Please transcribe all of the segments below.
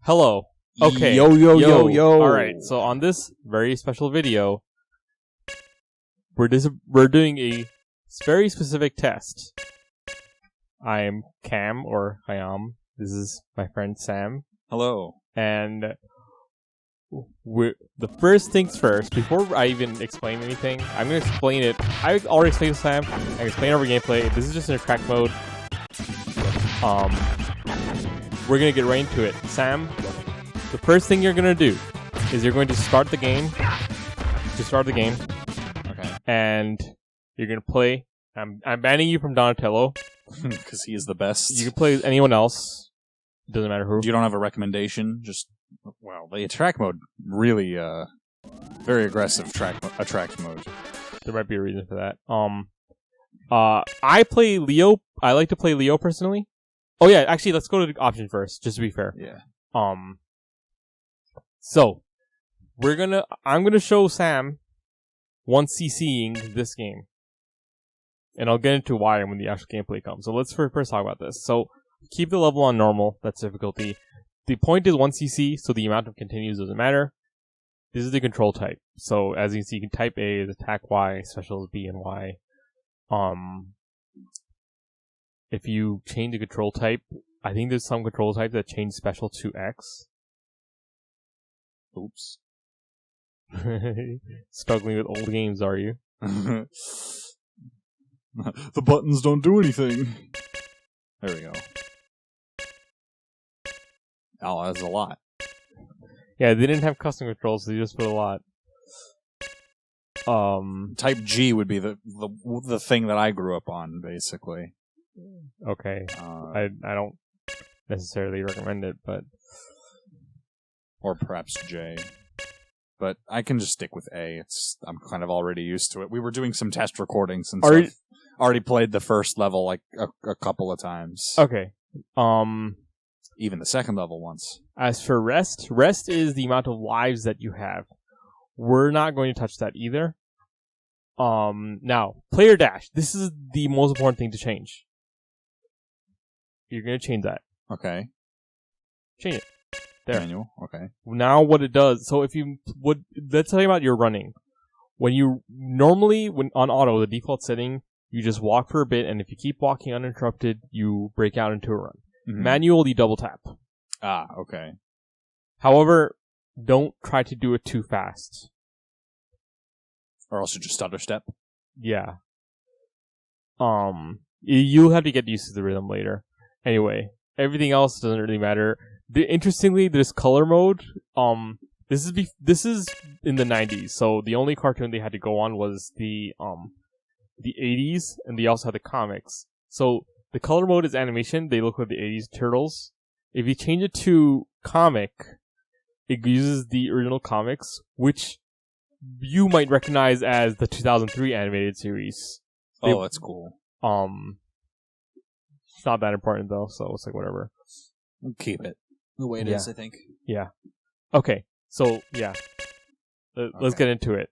Hello. Okay. Yo. Alright, so on this very special video, we're doing a very specific test. I am Cam, or Hayam. This is my friend Sam. Hello. And the first things first, before I even explain anything, I'm going to explain it. I already explained to Sam. I explained over gameplay. This is just in a track mode. We're going to get right into it. Sam, the first thing you're going to do is you're going to start the game. Okay. And you're going to play. I'm banning you from Donatello. Because he is the best. You can play as anyone else. Doesn't matter who. You don't have a recommendation? Just, well, the track mode really, very aggressive track mode. There might be a reason for that. I play Leo. I like to play Leo personally. Oh yeah, actually, let's go to the option first, just to be fair. Yeah. So I'm gonna show Sam 1cc'ing this game, and I'll get into why when the actual gameplay comes. So let's first talk about this. So keep the level on normal. That's difficulty. The point is 1cc, so the amount of continues doesn't matter. This is the control type. So as you can see, you can type A is attack Y, special is B and Y. If you change the control type, I think there's some control type that change special to X. Oops. Struggling with old games, are you? The buttons don't do anything. There we go. Oh, that's a lot. Yeah, they didn't have custom controls, so they just put a lot. Type G would be the thing that I grew up on, basically. Okay. I don't necessarily recommend it, but... Or perhaps J. But I can just stick with A. I'm kind of already used to it. We were doing some test recordings since I've already played the first level like a couple of times. Okay. Even the second level once. As for rest is the amount of lives that you have. We're not going to touch that either. Now, player dash. This is the most important thing to change. You're going to change that. Okay. Change it. There. Manual. Okay. Now what it does, so if you would, let's tell you about your running. When on auto, the default setting, you just walk for a bit, and if you keep walking uninterrupted, you break out into a run. Mm-hmm. Manual, you double tap. Ah, okay. However, don't try to do it too fast. Or else you just stutter step. Yeah. You'll have to get used to the rhythm later. Anyway, everything else doesn't really matter. Interestingly, there's color mode. This is in the 90s, so the only cartoon they had to go on was the 80s, and they also had the comics. So the color mode is animation. They look like the 80s Turtles. If you change it to comic, it uses the original comics, which you might recognize as the 2003 animated series. That's cool. It's not that important though, so it's like whatever. We'll keep it the way it is, I think. Yeah. Okay. So yeah, let's get into it.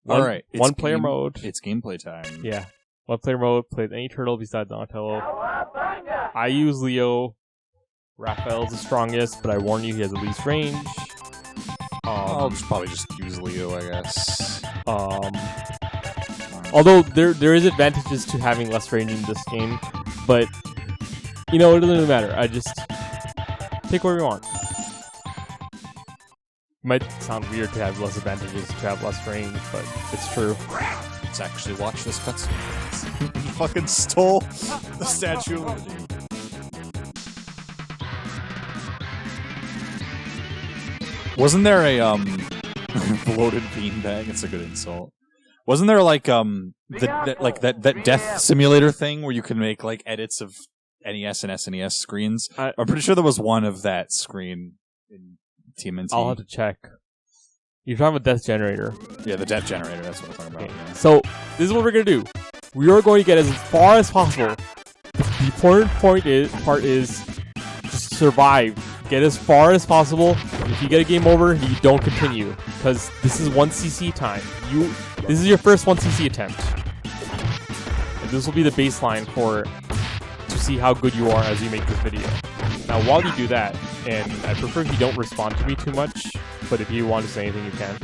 All right. One player mode. It's gameplay time. Yeah. One player mode. Plays any turtle besides Donatello. I use Leo. Raphael's the strongest, but I warn you, he has the least range. I'll probably just use Leo, I guess. Although there is advantages to having less range in this game, but it doesn't really matter. I just pick where you want. Might sound weird to have less advantages to have less range, but it's true. Let's actually watch this cutscene. He fucking stole the Statue of Liberty. Wasn't there a bloated beanbag? It's a good insult. Wasn't there like that death simulator thing where you can make like edits of NES and SNES screens? I'm pretty sure there was one of that screen in TMNT. I'll have to check. You're talking about Death Generator. Yeah, the Death Generator. That's what I'm talking about. Okay. Yeah. So this is what we're gonna do. We are going to get as far as possible. The important part is just survive. Get as far as possible. If you get a game over, you don't continue because this is 1cc time. This is your first 1cc attempt, and this will be the baseline for to see how good you are as you make this video. Now, while you do that, and I prefer if you don't respond to me too much, but if you want to say anything, you can.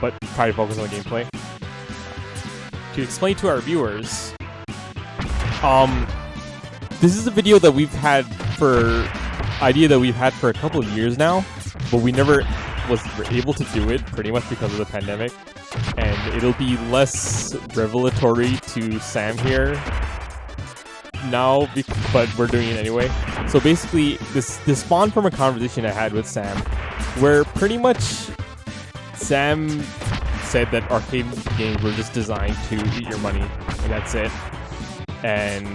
But try to focus on the gameplay. To explain to our viewers, this is a video that we've had for a couple of years now, but we never was able to do it pretty much because of the pandemic, and it'll be less revelatory to Sam here now, but we're doing it anyway. So basically, this spawned from a conversation I had with Sam, where pretty much Sam said that arcade games were just designed to eat your money, and that's it. And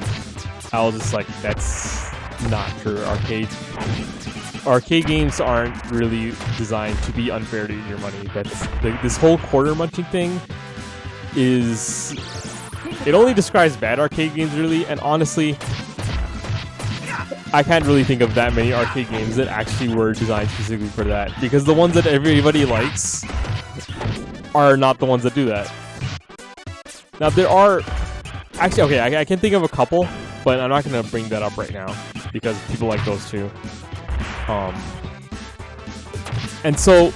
I was just like, that's not true. Arcade games aren't really designed to be unfair to eat your money. That's this whole quarter munching thing is... It only describes bad arcade games, really, and honestly, I can't really think of that many arcade games that actually were designed specifically for that, because the ones that everybody likes are not the ones that do that. Now, there are... Actually, okay, I can think of a couple, but I'm not going to bring that up right now, because people like those too. And so,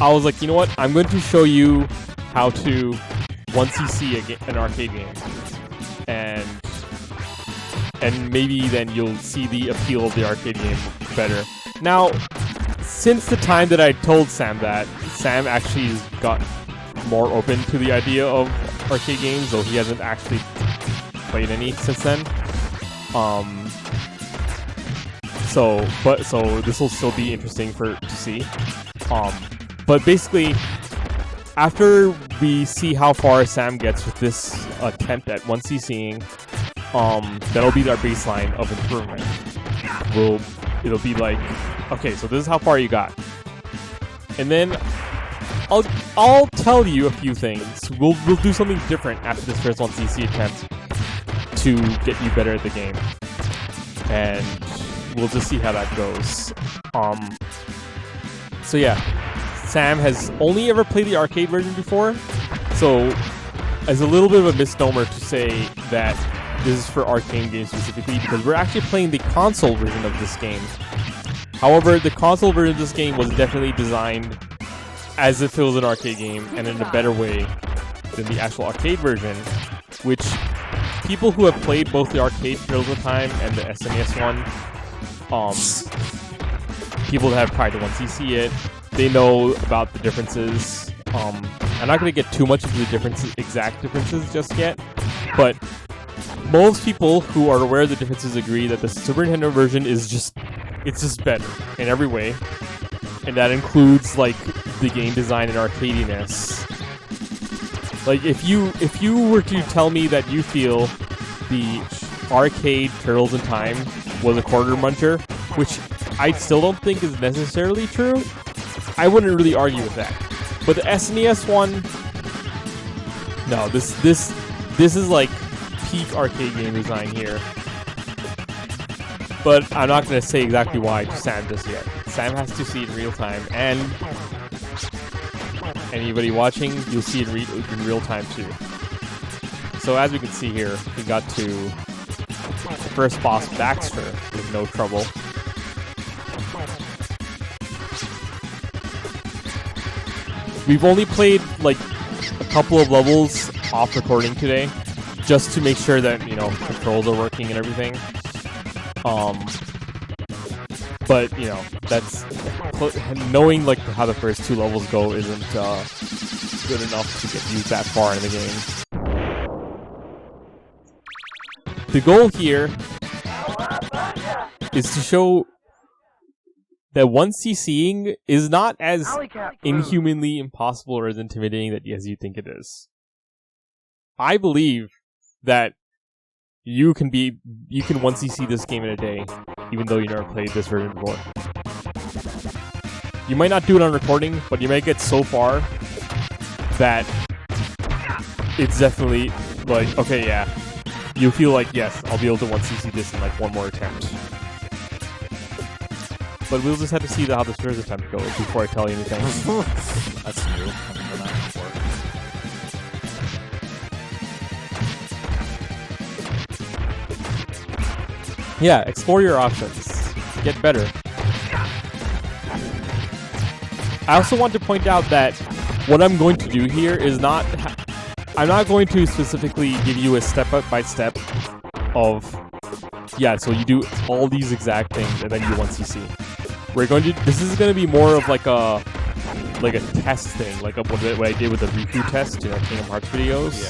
I was like, you know what? I'm going to show you how to... Once you see an arcade game, and maybe then you'll see the appeal of the arcade game better. Now, since the time that I told Sam that, Sam actually got more open to the idea of arcade games, though he hasn't actually played any since then. So this will still be interesting to see. But basically, after we see how far Sam gets with this attempt at 1cc'ing, that'll be our baseline of improvement. It'll be like, okay, so this is how far you got, and then I'll tell you a few things. We'll do something different after this first 1cc attempt to get you better at the game, and we'll just see how that goes. So yeah. Sam has only ever played the arcade version before, so it's a little bit of a misnomer to say that this is for arcade games specifically, because we're actually playing the console version of this game. However, the console version of this game was definitely designed as if it was an arcade game, and in a better way than the actual arcade version, which people who have played both the arcade Turtles in Time and the SNES one, people that have tried to 1cc it, they know about the differences. I'm not going to get too much into the exact differences just yet, but most people who are aware of the differences agree that the Super Nintendo version is just better in every way, and that includes like the game design and arcadiness. Like if you were to tell me that you feel the arcade Turtles in Time was a quarter muncher, which I still don't think is necessarily true, I wouldn't really argue with that. But the SNES one, no, this is like peak arcade game design here. But I'm not going to say exactly why to Sam just yet. Sam has to see it in real time, and anybody watching, you'll see it in real time too. So as we can see here, we got to the first boss, Baxter, with no trouble. We've only played like a couple of levels off recording today, just to make sure that, you know, controls are working and everything. But you know, that's knowing like how the first two levels go isn't good enough to get you that far in the game. The goal here is to show that 1cc'ing is not as inhumanly impossible or as intimidating as you think it is. I believe that you can 1cc this game in a day, even though you never played this version before. You might not do it on recording, but you might get so far that it's definitely like, okay, yeah, you feel like, yes, I'll be able to 1cc this in like one more attempt. But we'll just have to see how this first attempt goes before I tell you anything. That's new. I haven't done that before. Yeah, explore your options. Get better. I also want to point out that what I'm going to do here is not... I'm not going to specifically give you a step-by-step of... Yeah, so you do all these exact things and then you 1cc. We're going to... This is going to be more of like a test thing, like what I did with the Riku test, Kingdom Hearts videos.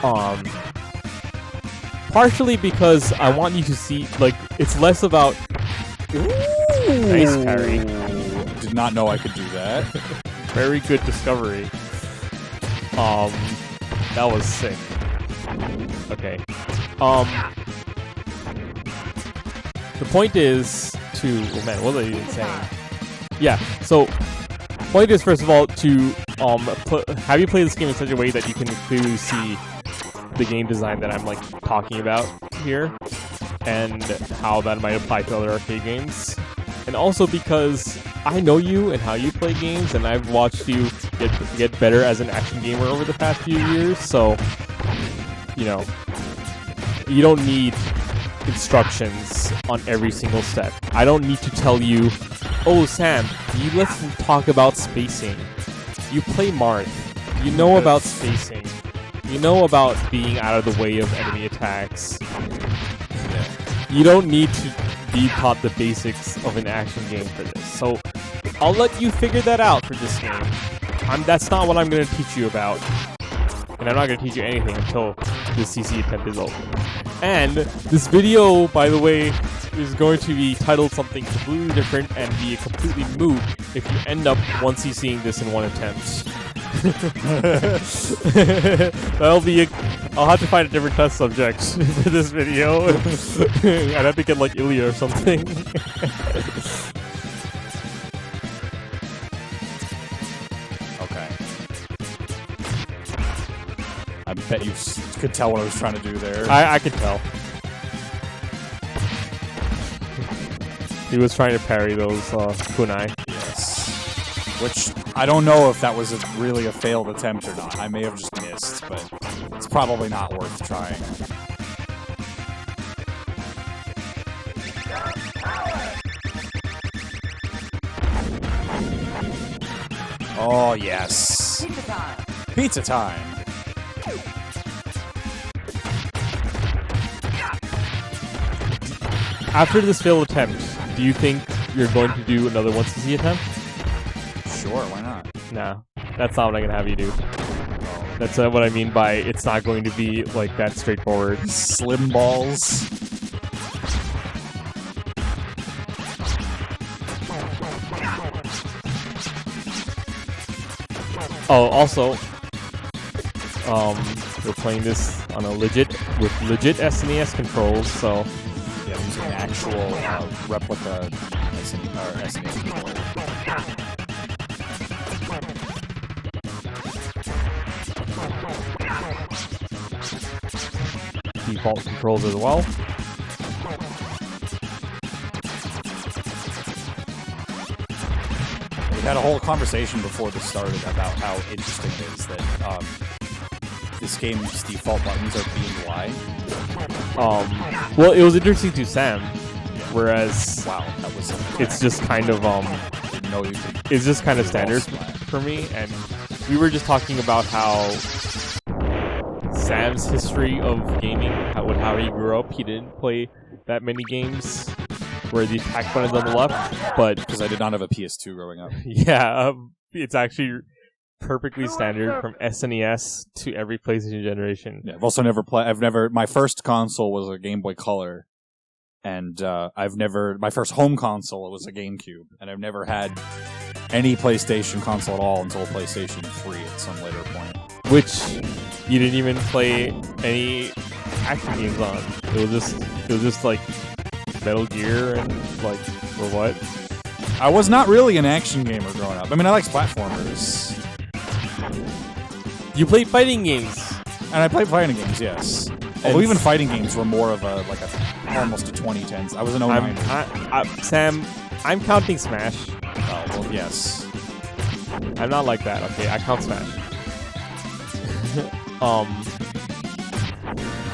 Yeah. Partially because I want you to see, like, it's less about... Ooh. Nice parry. Did not know I could do that. Very good discovery. That was sick. Okay. The point is to... Oh man, what was I even saying? Yeah, so... Point is, first of all, to have you play this game in such a way that you can clearly see the game design that I'm like talking about here, and how that might apply to other arcade games. And also because I know you and how you play games, and I've watched you get better as an action gamer over the past few years, so you don't need instructions on every single step. I don't need to tell you, oh Sam, let's talk about spacing. You play Marth. You know about spacing. You know about being out of the way of enemy attacks. You don't need to be taught the basics of an action game for this. So I'll let you figure that out for this game. That's not what I'm going to teach you about. And I'm not going to teach you anything until this CC attempt is over. And this video, by the way, is going to be titled something completely different and be completely moot if you end up 1CCing this in one attempt. That'll be I'll have to find a different test subject for this video. I'd have to get like Ilya or something. Okay. I bet you could tell what I was trying to do there. I could tell. He was trying to parry those kunai. Yes. Which, I don't know if that was really a failed attempt or not. I may have just missed, but it's probably not worth trying. Oh, yes. Pizza time. Pizza time. After this failed attempt, do you think you're going to do another 1cc attempt? Sure, why not? Nah, that's not what I'm going to have you do. That's what I mean by it's not going to be like that straightforward. Slim balls. Oh, also, we're playing this on a legit SNES controls, so yeah, using an actual replica SNES controller. default controls as well. We had a whole conversation before this started about how interesting it is that this game's default buttons are B and Y. Well, it was interesting to Sam, whereas Wow, that was it's just kind of didn't know you could. it's just kind of do standard ball splat. for me, and we were just talking about how Sam's history of gaming, how he grew up. He didn't play that many games where the attack button's on the left, but Because I did not have a PS2 growing up. yeah, it's actually perfectly standard from SNES to every PlayStation generation. Yeah, I've also never my first console was a Game Boy Color, and my first home console was a GameCube, and I've never had any PlayStation console at all until PlayStation 3 at some later point. Which you didn't even play any action games on. It was just like Metal Gear and like, or what? I was not really an action gamer growing up. I mean, I liked platformers. You played fighting games. And I played fighting games, yes. Although even fighting games were more of almost a 2010s. I was an 09. Sam, I'm counting Smash. Oh, well, yes. I'm not like that. Okay, I count Smash. I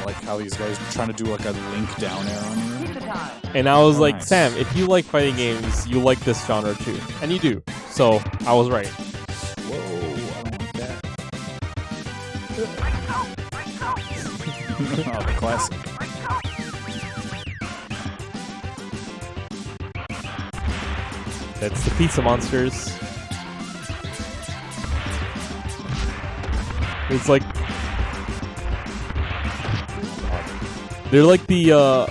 like how these guys are trying to do like a Link down arrow. And I was Oh, like, nice. Sam, if you like fighting games, you like this genre too. And you do. So, I was right. Whoa, I don't like that. Oh, the classic. That's the pizza monsters. It's like... They're like the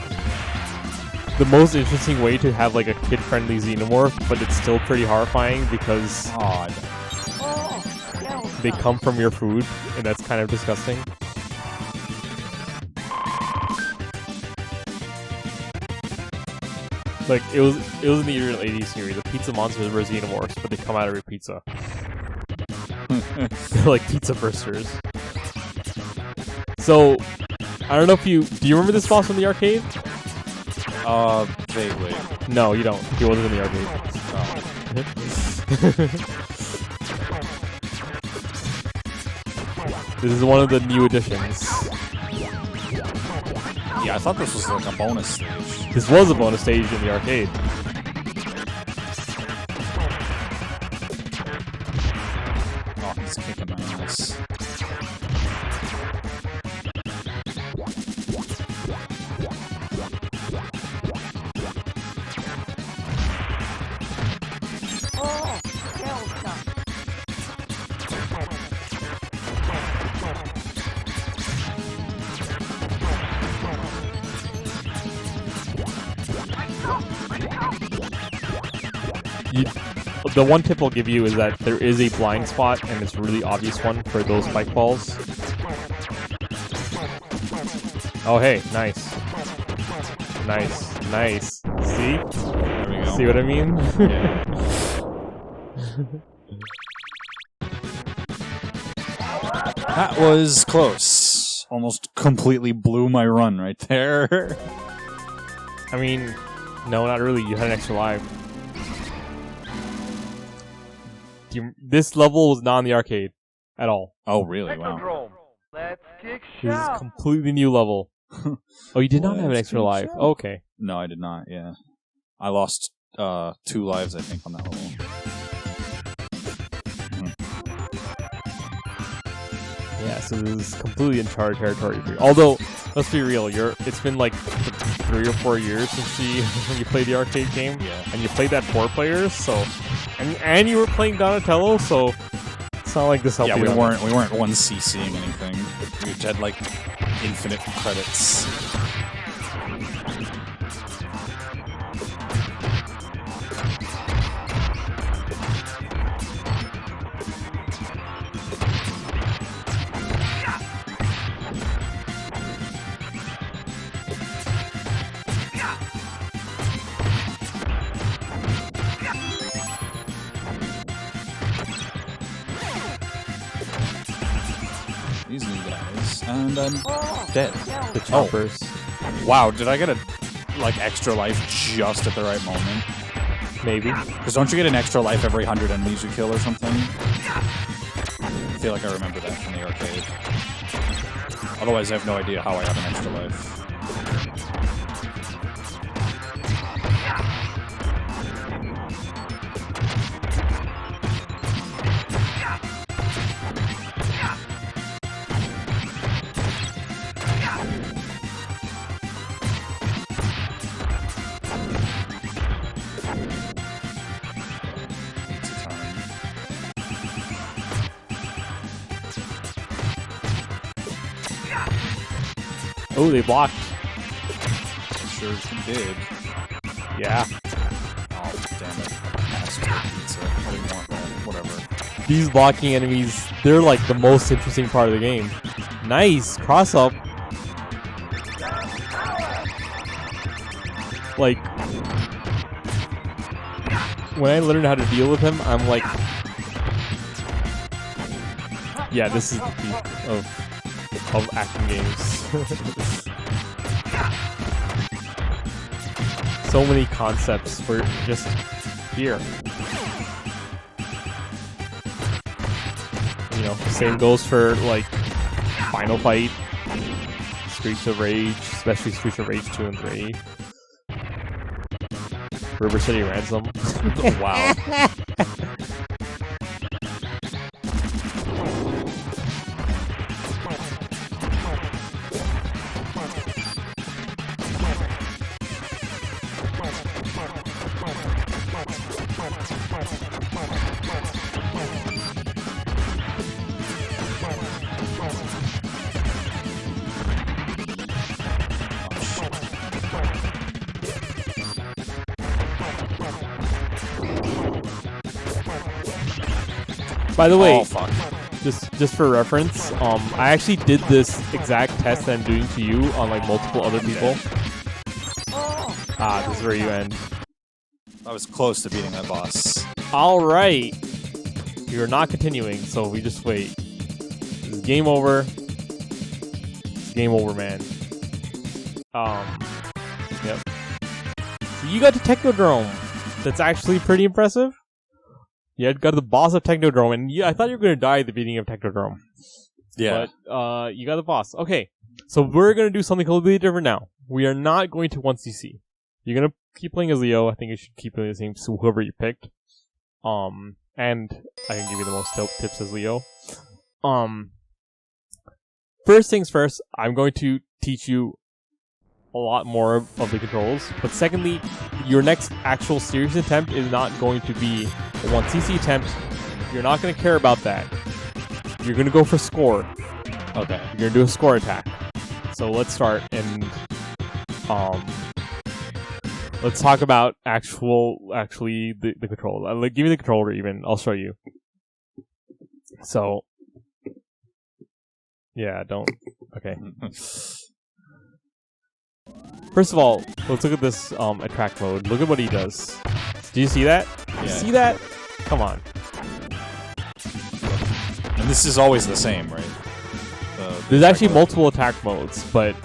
most interesting way to have like a kid-friendly xenomorph, but it's still pretty horrifying because they come from your food, and that's kind of disgusting. Like it was in the original '80s series. The pizza monsters were xenomorphs, but they come out of your pizza. They're like pizza bursters. So I don't know if do you remember this boss from the arcade? Vaguely. No, you don't. He wasn't in the arcade. This is one of the new additions. Yeah, I thought this was like a bonus stage. This was a bonus stage in the arcade. Oh, he's kicking my ass. The one tip I'll give you is that there is a blind spot, and it's a really obvious one for those spike balls. Oh, hey, nice. Nice, nice. See? There we go. See what I mean? Yeah. That was close. Almost completely blew my run right there. I mean, no, not really. You had an extra life. This level was not in the arcade at all. Oh, really? Wow. Let's kick This is a shot. completely new level. Oh, you did not have an Let's extra kick life. shot. Okay. No, I did not, yeah. I lost 2 lives, I think, on that level. Yeah, so this is completely uncharted territory for you. Although, let's be real, it's been like 3 or 4 years since you played the arcade game. Yeah. And you played that 4 players, so and you were playing Donatello, so it's not like this helped Yeah, you we that weren't 1CCing anything. We had like infinite credits. These new guys, and I'm dead. The choppers. Wow, did I get a like extra life just at the right moment? Maybe. Because don't you get an extra life every 100 enemies you kill or something? I feel like I remember that from the arcade. Otherwise, I have no idea how I got an extra life. Oh, they blocked. Sure did. Yeah. Oh, damn it. Asshole pizza. I didn't want that. Whatever. These blocking enemies, they're like the most interesting part of the game. Nice! Cross up. Like, when I learned how to deal with him, I'm like, yeah, this is the peak of action games. So many concepts for just here. You know, same goes for like Final Fight, Streets of Rage, especially Streets of Rage 2 and 3. River City Ransom. Wow. By the way, Oh, fuck. just for reference, I actually did this exact test that I'm doing to you on like multiple other people. This is where you end. I was close to beating that boss. All right, you're not continuing, so we just wait. This is game over. It's game over, man. Yep. So you got to Technodrome. That's actually pretty impressive. Yeah, got the boss of Technodrome, and I thought you were gonna die at the beginning of Technodrome. Yeah. But you got the boss. Okay, so we're gonna do something completely different now. We are not going to 1cc. You're gonna keep playing as Leo. I think you should keep playing the same, so whoever you picked. And I can give you the most tips as Leo. First things first, I'm going to teach you a lot more of the controls. But secondly, your next actual serious attempt is not going to be a 1cc attempt. You're not going to care about that. You're going to go for score. Okay. You're going to do a score attack. So let's start and let's talk about actually the control. Give me the controller even. I'll show you. So yeah, don't. Okay. First of all, let's look at this attract mode. Look at what he does. Do you see that? Yeah. You see that? Come on. And this is always the same, right? There's actually multiple attack modes, but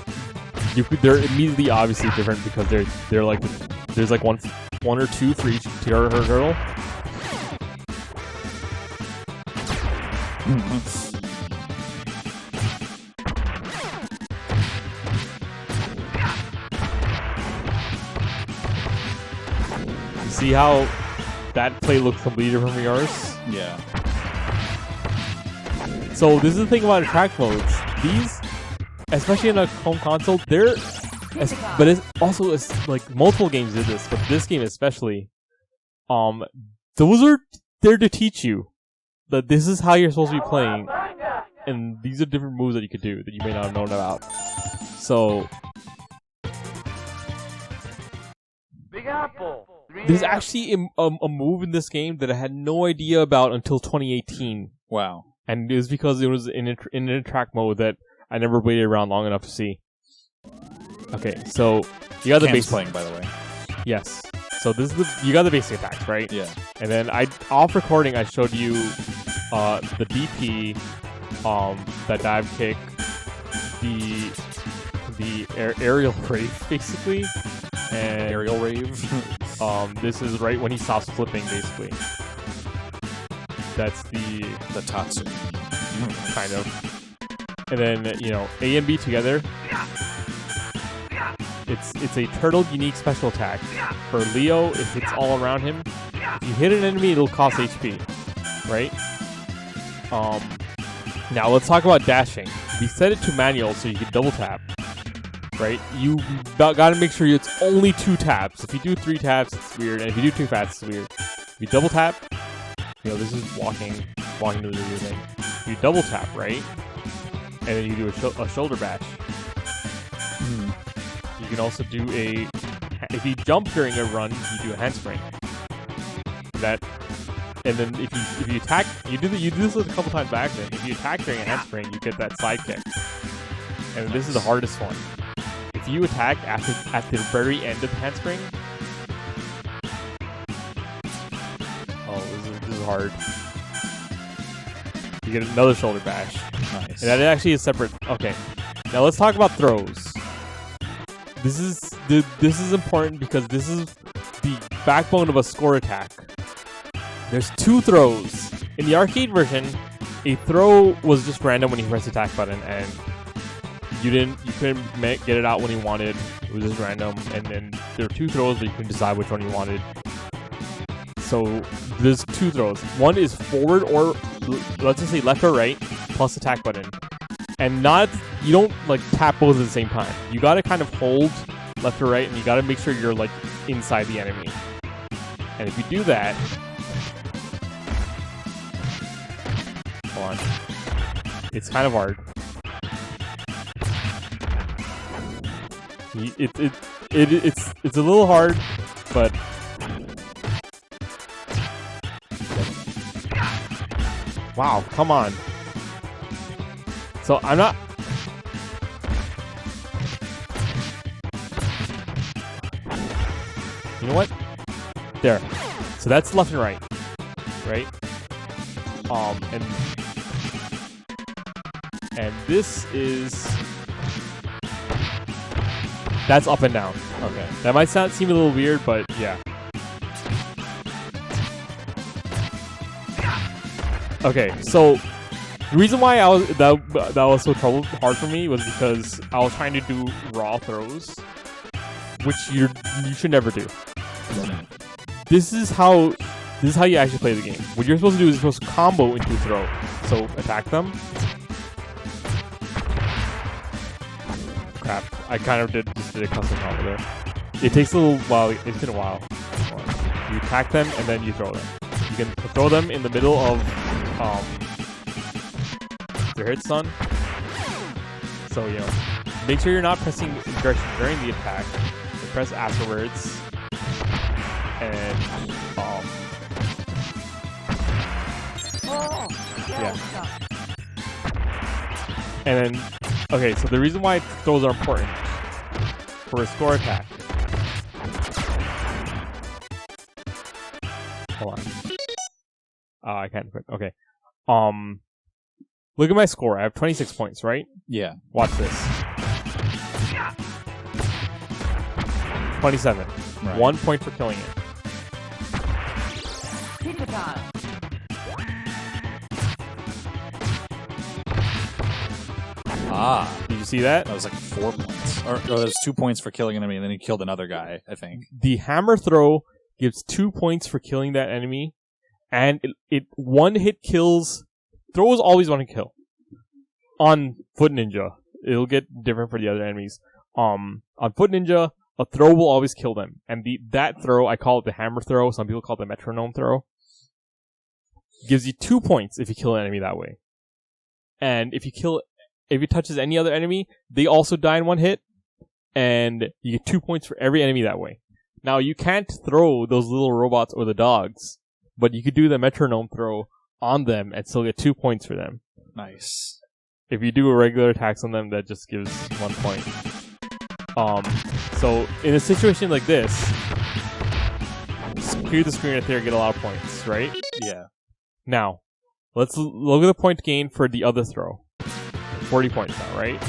they're immediately obviously different because they're like there's like one or two for each tier or hurdle. See how that play looks completely different from yours? Yeah. So this is the thing about attract modes. These, especially in a home console, but it's also like multiple games did this, but this game especially, those are there to teach you that this is how you're supposed to be playing, and these are different moves that you could do that you may not have known about. So Big Apple. there's actually a move in this game that I had no idea about until 2018. Wow. And it was because it was in an attract mode that I never waited around long enough to see. Okay, so you got the Cam's basic. playing, by the way. Yes. So this is you got the basic attacks, right? Yeah. And then off recording I showed you the DP, that dive kick, the aerial rave basically, and Aerial rave. this is right when he stops flipping basically. That's the Tatsu. kind of. And then, you know, A and B together. It's a turtle unique special attack. For Leo, it hits all around him. If you hit an enemy, it'll cost HP. Right? Now let's talk about dashing. We set it to manual so you can double tap. Right? You gotta make sure it's only 2 taps. If you do 3 taps, it's weird. And if you do 2 taps, it's weird. If you double tap, you know, this is walking to the video thing. You double tap, right? And then you do a shoulder bash. You can also do if you jump during a run, you do a handspring. And then if you attack, you do this a couple times by accident. If you attack during a handspring, you get that side kick. And this is the hardest one. If you attack at the very end of the handspring, this is hard. You get another shoulder bash. Nice. And that actually is separate. Okay. Now let's talk about throws. This is important because this is the backbone of a score attack. There's 2 throws. In the arcade version, a throw was just random when you press the attack button, and you couldn't get it out when you wanted. It was just random, and then there were 2 throws, but you couldn't decide which one you wanted. So there's 2 throws. One is forward, or let's just say left or right, plus attack button. And you don't like tap both at the same time. You gotta kind of hold left or right, and you gotta make sure you're like inside the enemy. And if you do that, hold on, it's kind of hard. It's a little hard, but wow, come on. So I'm not. You know what? There. So that's left and right, right? And this is. That's up and down. Okay. That might seem a little weird, but yeah. Okay, so the reason why that was so hard for me was because I was trying to do raw throws, which you should never do. This is how you actually play the game. What you're supposed to do is you're supposed to combo into a throw. So attack them. Crap. I kind of just did a custom combo there. It takes a little while. It's been a while. You attack them and then you throw them. You can throw them in the middle of their hit stun. So, you know, make sure you're not pressing direction during the attack. You press afterwards. And yeah. And then, okay, so the reason why throws are important for a score attack. Hold on. I can't put. Okay. Look at my score. I have 26 points, right? Yeah. Watch this. 27. Right. 1 point for killing it. Ah. Did you see that? That was like 4 points. Or there's 2 points for killing an enemy, and then he killed another guy, I think. The hammer throw gives 2 points for killing that enemy, and it one hit kills. Throws always want to kill. On Foot Ninja, it'll get different for the other enemies. On Foot Ninja, a throw will always kill them, and that throw, I call it the hammer throw. Some people call it the metronome throw. Gives you 2 points if you kill an enemy that way, and if it touches any other enemy, they also die in one hit, and you get 2 points for every enemy that way. Now, you can't throw those little robots or the dogs, but you could do the metronome throw on them and still get 2 points for them. Nice. If you do a regular attacks on them, that just gives 1 point. So, in a situation like this, clear the screen right there and get a lot of points, right? Yeah. Now, let's look at the point gain for the other throw. 40 points now, right?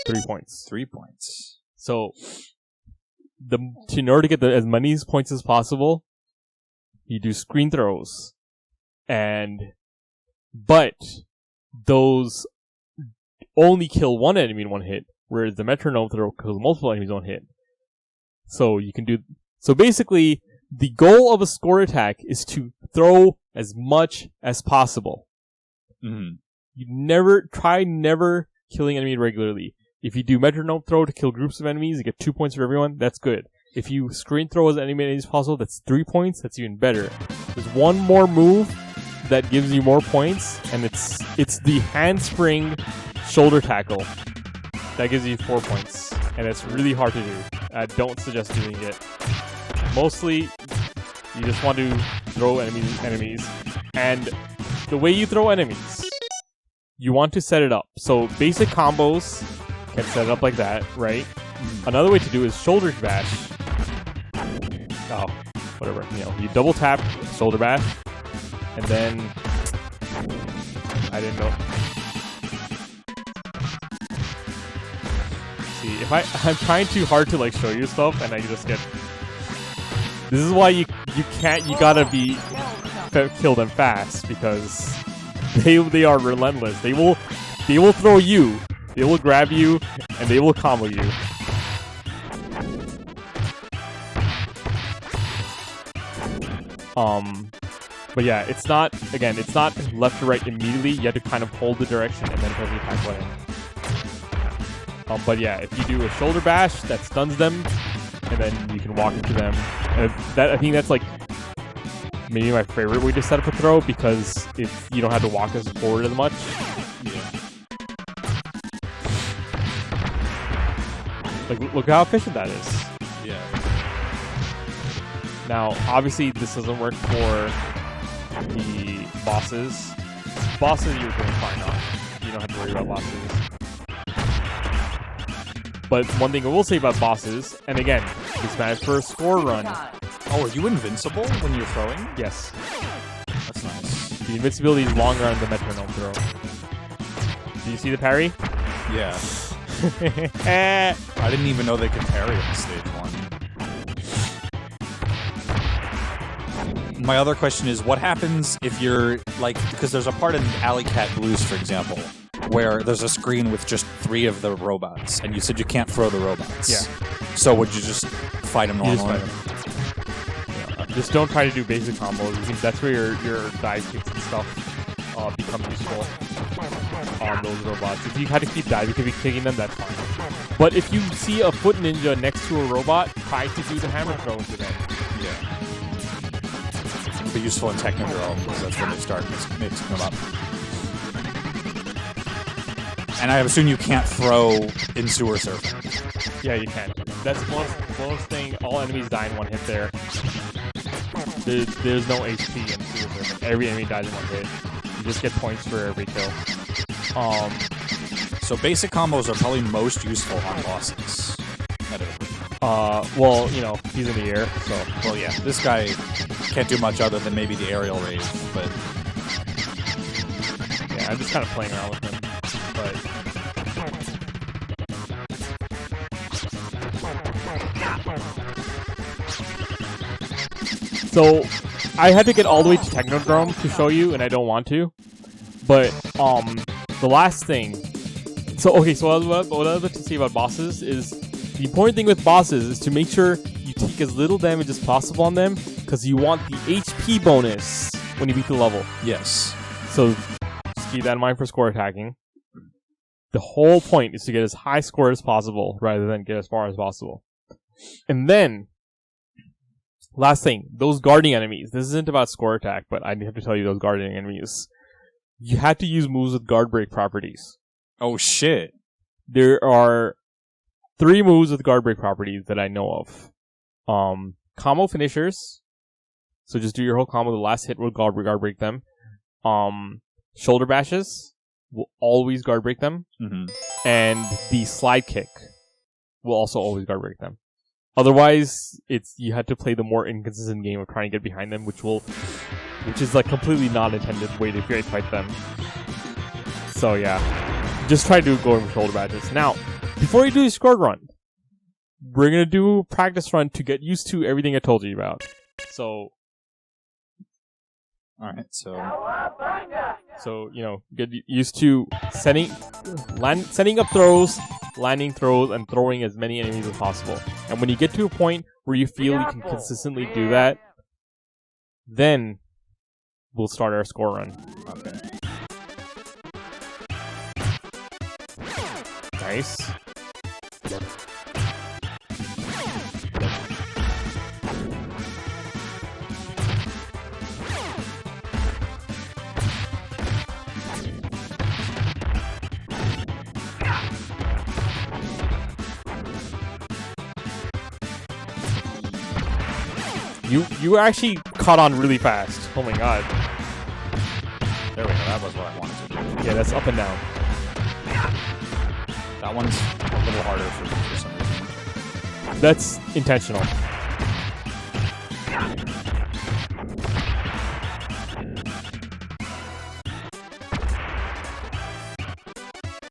3 points. 3 points. So, in order to get as many points as possible, you do screen throws. But those only kill one enemy in one hit, whereas the metronome throw kills multiple enemies in one hit. So basically, the goal of a score attack is to throw as much as possible. Mm-hmm. You never killing enemy regularly. If you do metronome throw to kill groups of enemies, you get 2 points for everyone. That's good. If you screen throw as many enemies as possible, that's 3 points. That's even better. There's one more move that gives you more points, and it's the handspring shoulder tackle. That gives you 4 points, and it's really hard to do. I don't suggest doing it. Mostly, you just want to throw enemies, and the way you throw enemies, you want to set it up. So basic combos can set it up like that, right? Another way to do is shoulder bash. Oh, whatever. You double tap shoulder bash, and then I didn't know. See, if I'm trying too hard to show you stuff, and I just get. This is why you gotta kill them fast, because they are relentless. They will they will throw you, they will grab you, and they will combo you. But yeah, it's not left to right immediately. You have to kind of hold the direction and then press the attack button. But yeah, if you do a shoulder bash, that stuns them, and then you can walk into them. And I think that's like maybe my favorite way to set up a throw, because if you don't have to walk as forward as much. Yeah. Like, look how efficient that is. Yeah. Now, obviously, this doesn't work for the bosses. Bosses, you're doing fine on. You don't have to worry about bosses. But one thing I will say about bosses, and again, this matters for a score run. Oh, are you invincible when you're throwing? Yes. That's nice. The invincibility is longer on the metronome throw. Do you see the parry? Yeah. I didn't even know they could parry on stage 1. My other question is, what happens if you're, like, because there's a part in Alley Cat Blues, for example, where there's a screen with just 3 of the robots, and you said you can't throw the robots. Yeah. So would you just fight them normally? Just don't try to do basic combos. I think that's where your dive kicks and stuff become useful on those robots. If you had to keep diving to be kicking them, that's fine. But if you see a foot ninja next to a robot, try to do the hammer throw into them. Yeah. Be useful in Technodrome, because that's when they start mixing them up. And I assume you can't throw in sewer surfing. Yeah, you can. That's the bonus thing. All enemies die in one hit there. There's no HP in sewer surfing. Every enemy dies in one hit. You just get points for every kill. So basic combos are probably most useful on bosses. Well, you know, he's in the air, so... Well, yeah, this guy can't do much other than maybe the aerial raid, but... Yeah, I'm just kind of playing around with him, but... So, I had to get all the way to Technodrome to show you, and I don't want to. But, the last thing... So, okay, so what I was about to say about bosses is... The important thing with bosses is to make sure you take as little damage as possible on them, because you want the HP bonus when you beat the level. Yes. So, just keep that in mind for score attacking. The whole point is to get as high score as possible, rather than get as far as possible. And then, last thing, those guarding enemies. This isn't about score attack, but I have to tell you those guarding enemies. You have to use moves with guard break properties. Oh, shit. There are 3 moves with guard break properties that I know of. Combo finishers. So just do your whole combo. The last hit will guard break them. Shoulder bashes will always guard break them. Mm-hmm. And the slide kick will also always guard break them. Otherwise, you have to play the more inconsistent game of trying to get behind them, which is like completely non-intended way to fight them. So yeah, just try to go for shoulder bashes. Now, before you do your score run, we're going to do a practice run to get used to everything I told you about. So... Alright, so, you know, get used to setting up throws, landing throws, and throwing as many enemies as possible. And when you get to a point where you feel you can consistently do that, then we'll start our score run. Okay. Nice. You actually caught on really fast. Oh my god. There we go. That was what I wanted to do. Yeah, that's up and down. That one's a little harder for me for some reason. That's intentional.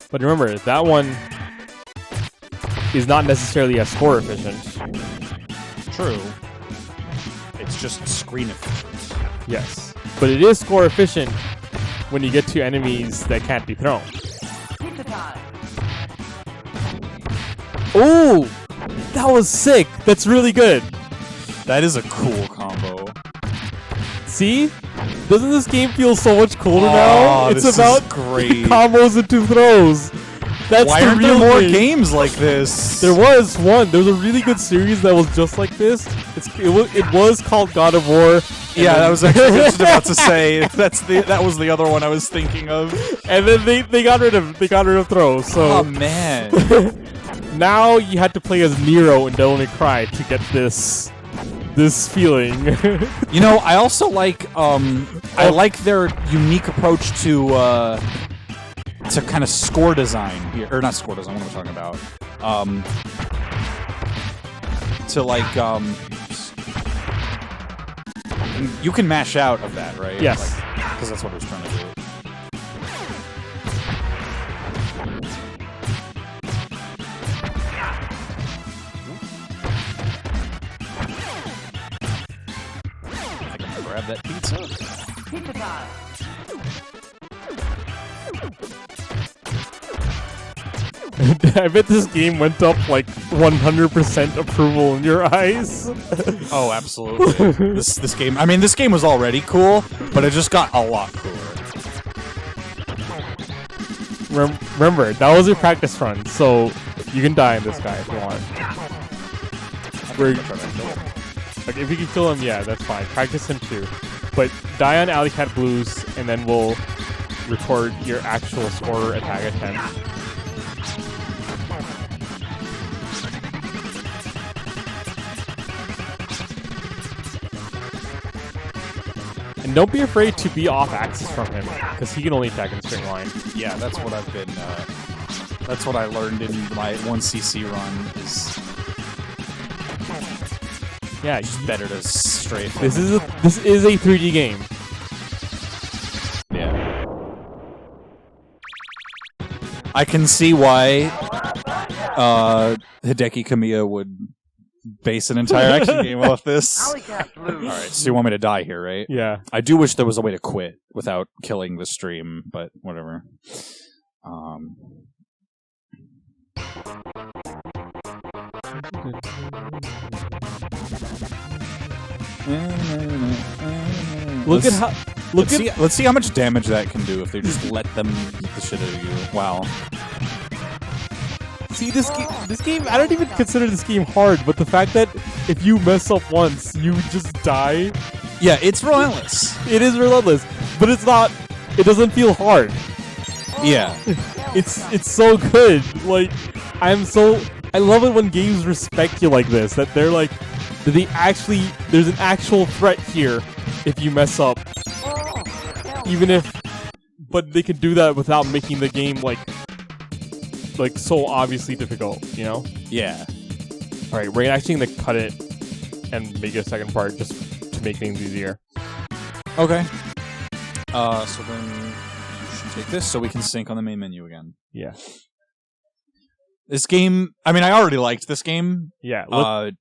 But remember, that one is not necessarily as score efficient. True. It's just screen efficient. Yes. But it is score efficient when you get to enemies that can't be thrown. Oh, that was sick. That's really good. That is a cool combo. See? Doesn't this game feel so much cooler Oh, now? It's this about is great. combos into throws. That's Why the aren't there real more game. games like this? There was one. There was a really good series that was just like this. It was called God of War. Yeah, that was actually just about to say. That was the other one I was thinking of. And then they got rid of throws. So Oh man. now you had to play as Nero in Devil May Cry to get this feeling. You know, I also like I like their unique approach to kind of score design here, or not score design. What am I talking about? To like you can mash out of that, right? Yes, because that's what I was trying to do. I can grab that pizza. Pizza time. I bet this game went up like 100% approval in your eyes. Oh, absolutely. this game. I mean, this game was already cool, but it just got a lot cooler. Remember, that was your practice run, so you can die in this guy if you want. Like, if you can kill him, yeah, that's fine. Practice him too. But die on Alley Cat Blues, and then we'll record your actual scorer attack attempt. And don't be afraid to be off axis from him, because he can only attack in a straight line. Yeah, that's what I've been. That's what I learned in my 1cc run. Is Yeah, just better to strafe. this is a 3D game. Yeah. I can see why Hideki Kamiya would base an entire action game off this. Alley Cat's loose. Alright, so you want me to die here, right? Yeah. I do wish there was a way to quit without killing the stream, but whatever. Look at how. Let's see how much damage that can do if they just let them beat the shit out of you. Wow. See this game. I don't even consider this game hard, but the fact that if you mess up once, you just die. Yeah, it's relentless. It is relentless, but it's not. It doesn't feel hard. Yeah. It's so good. Like I love it when games respect you like this. That they're like, there's an actual threat here if you mess up. Even if, but they can do that without making the game like so obviously difficult, you know? Yeah. All right, we're actually gonna cut it and make it a second part just to make things easier. Okay. So then you should take this so we can sync on the main menu again. Yeah. This game, I mean, I already liked this game. Yeah.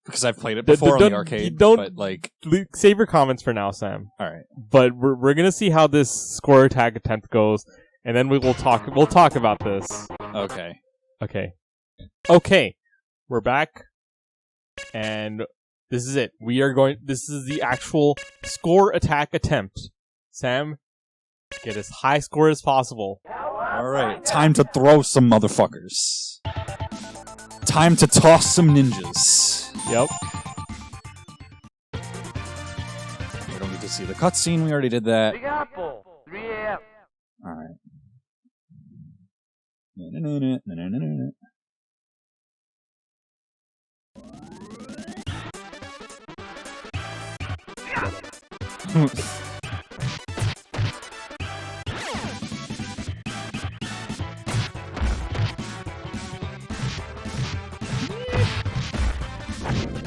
Because I've played it before on the arcade. But like, save your comments for now, Sam. all right. But we're gonna see how this score attack attempt goes, and then we'll talk about this. Okay. Okay. We're back, and this is it. This is the actual score attack attempt. Sam, get as high score as possible. All right. Time to throw some motherfuckers. Time to toss some ninjas. Yep. We don't need to see the cutscene. We already did that. Big Apple. 3 a.m. All right.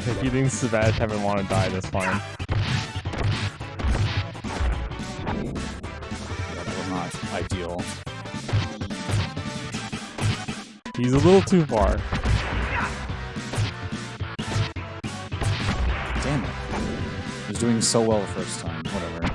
If you think Sabat haven't want to die, that's fine. That was not ideal. He's a little too far. Damn it. He was doing so well the first time. Whatever.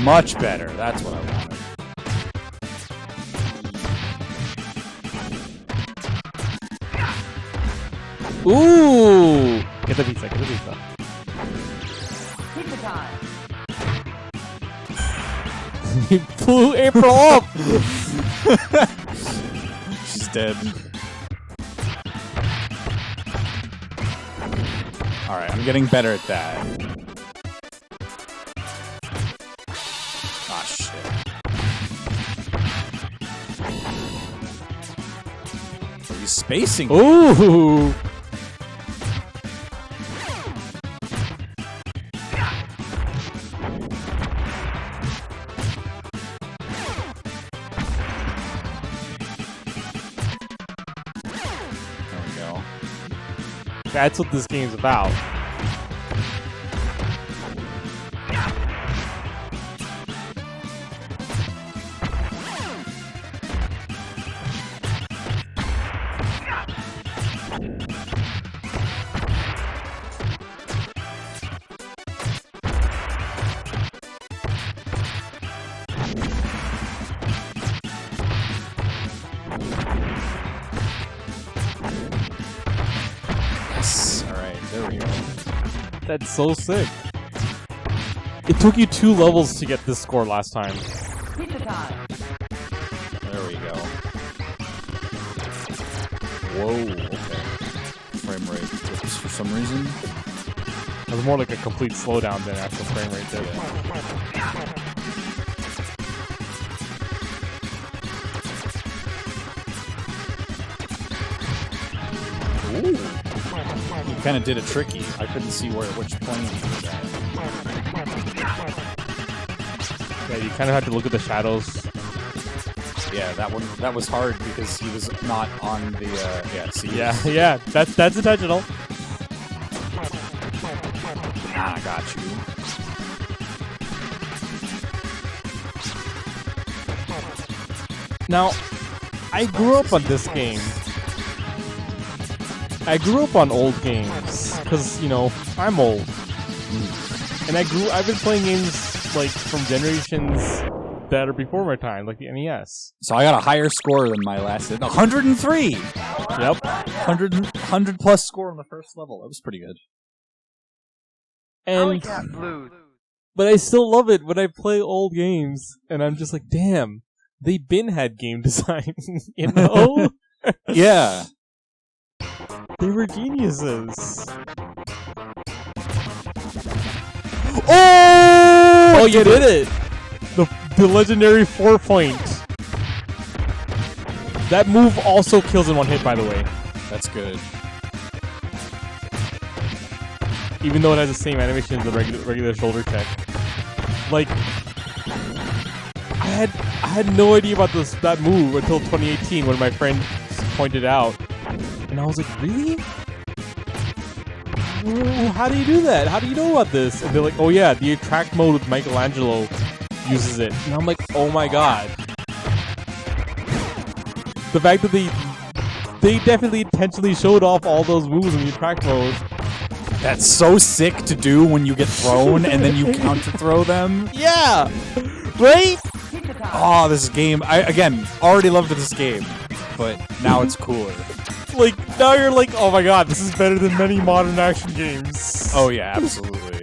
Much better. That's what I wanted. Ooh! Get the pizza, get the pizza. Pizza time. He blew April up! She's dead. Alright, I'm getting better at that. Ah, shit. Are you spacing? Ooh! There we go. That's what this game's about. Yes. Alright, there we go. That's so sick. It took you 2 levels to get this score last time. Pizza time. There we go. Whoa, okay. Frame rate dips for some reason. It was more like a complete slowdown than actual frame rate did. Ooh. You kind of did it tricky. I couldn't see which plane he was at. Yeah, you kind of had to look at the shadows. Yeah, that was hard because he was not on the yeah. See, Yeah, that's intentional. Ah, I got you. Now, I grew up on this game. I grew up on old games because, you know, I'm old. And I've been playing games like from generations that are before my time, like the NES. So I got a higher score than my last. 103. Yep. 100 plus score on the first level. That was pretty good. Alley And cat blues. but I still love it when I play old games, and I'm just like, damn, they been had game design, you know? Yeah. They were geniuses. Oh! Oh, you did it! The legendary 4-point. That move also kills in one hit, by the way. That's good. Even though it has the same animation as the regular shoulder check. Like, I had no idea about that move until 2018 when my friend pointed out. And I was like, really? How do you do that? How do you know about this? And they're like, oh yeah, the attract mode with Michelangelo uses it. And I'm like, oh my god. The fact that they definitely intentionally showed off all those moves in the attract mode. That's so sick to do when you get thrown and then you counter throw them. Yeah! Right? Oh, this game. I, again, already loved this game, but now it's cooler. Like, now you're like, oh my god, this is better than many modern action games. Oh, yeah, absolutely.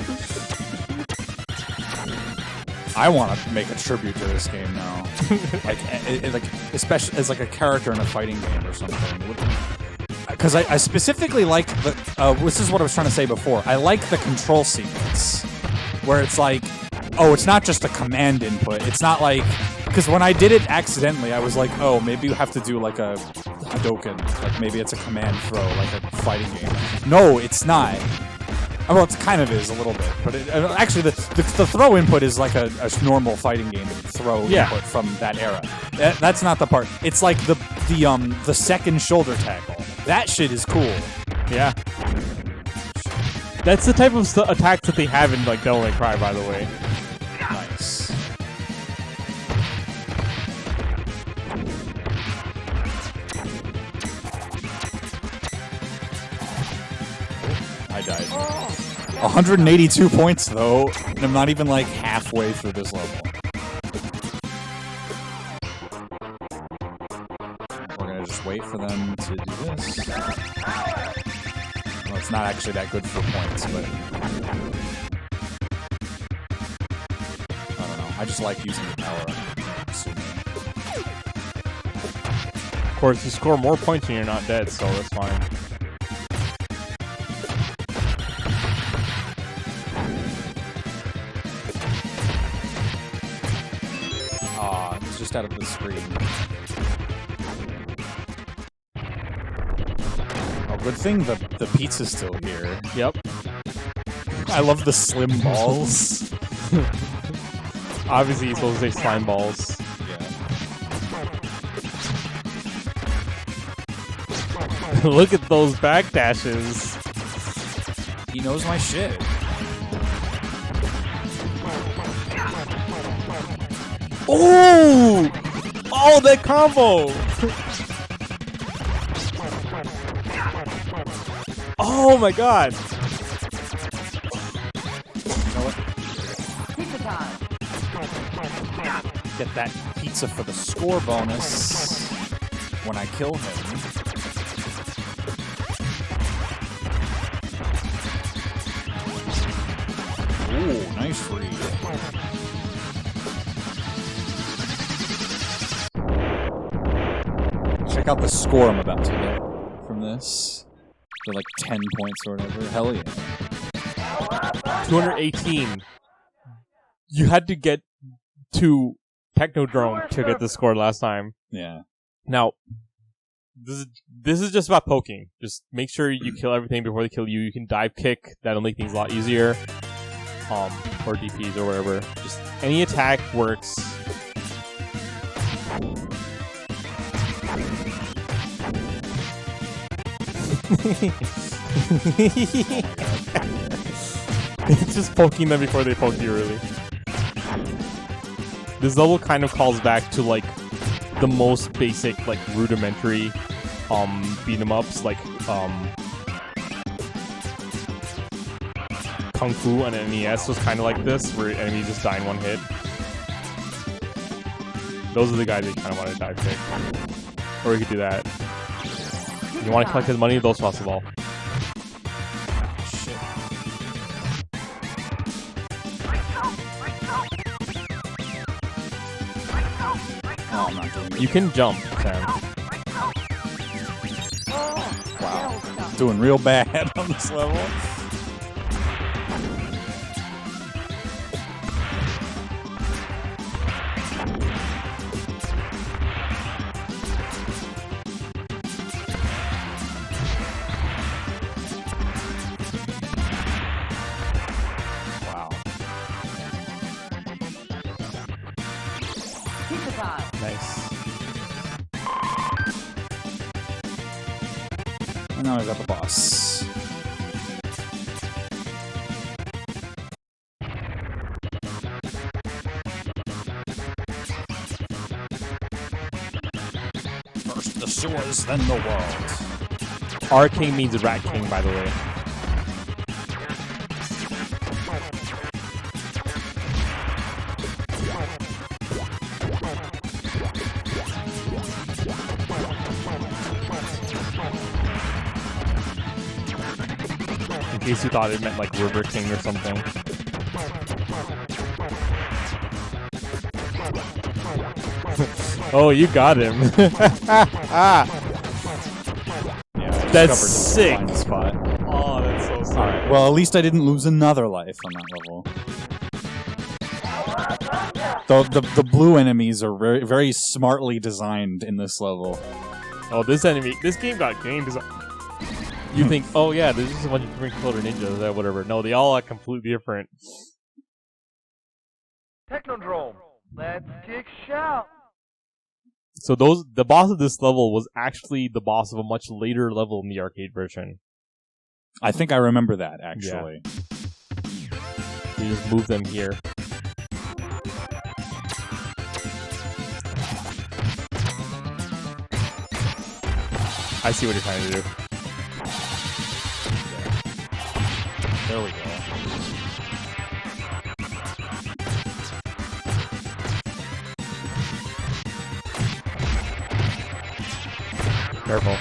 I want to make a tribute to this game now. like, especially as like a character in a fighting game or something. Because I specifically liked the, this is what I was trying to say before. I like the control sequence, where it's like, oh, it's not just a command input. It's not like, because when I did it accidentally, I was like, oh, maybe you have to do like a Hadoken. Like maybe it's a command throw, like a fighting game. No, it's not. Well, it kind of is a little bit, but actually the throw input is like a normal fighting game throw input from that era. That's not the part. It's like the second shoulder tackle. That shit is cool. Yeah. That's the type of attacks that they have in like Devil May Cry, by the way. Nice. I died. 182 points though, and I'm not even like halfway through this level. We're gonna just wait for them to do this. Well, it's not actually that good for points, but I don't know. I just like using the power up. Of course, you score more points when you're not dead, so that's fine. It's just out of the screen. Oh, good thing the pizza's still here. Yep. I love the slim balls. Obviously, you're supposed to say slime balls. Yeah. Look at those backdashes. He knows my shit. Oh! Oh, that combo! Oh my god! Pizza time. Get that pizza for the score bonus when I kill him. Ooh, nice read. Check out the score I'm about to get from this. They're like 10 points or whatever. Hell yeah. 218. You had to get to Technodrome to get the score last time. Yeah. Now, this is just about poking. Just make sure you kill everything before they kill you. You can dive kick. That'll make things a lot easier. Or DPs or whatever. Just any attack works. It's just poking them before they poke you, really. This level kind of calls back to like the most basic, like rudimentary beat 'em ups, like Kung Fu on NES was kind of like this, where enemies just die in one hit. Those are the guys that kind of want to dive kick. Or you could do that. You want to collect his money? Those toss the ball. Shit. Oh, I'm not doing it. You can jump, Sam. Wow. Doing real bad on this level. Pizza time. Nice. And now I got the boss. First the sewers, then the world. R King means Rat King, by the way. In case you thought it meant like River King or something. Oh, you got him. Yeah, That's sick. Spot. Oh, that's so sick. Alright, well, at least I didn't lose another life on that level. The blue enemies are very, very smartly designed in this level. Oh, this game got game design. You think, oh yeah, there's just a bunch of different colored ninjas or whatever. No, they all are completely different. Technodrome, let's kick shout. So the boss of this level was actually the boss of a much later level in the arcade version. I think I remember that, actually. You just move them here. I see what you're trying to do. There we go. Careful.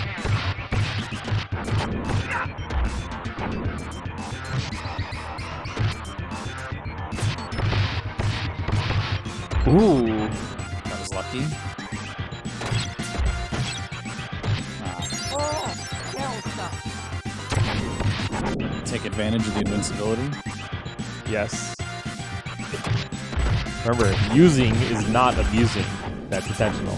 Ooh. That was lucky. Take advantage of the invincibility. Yes. Remember, using is not abusing. That's intentional.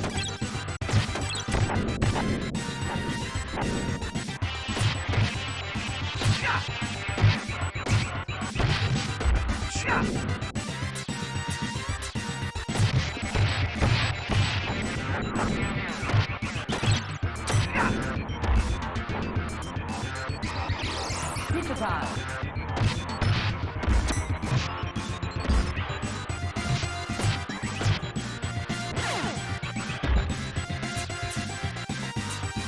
Pizza time.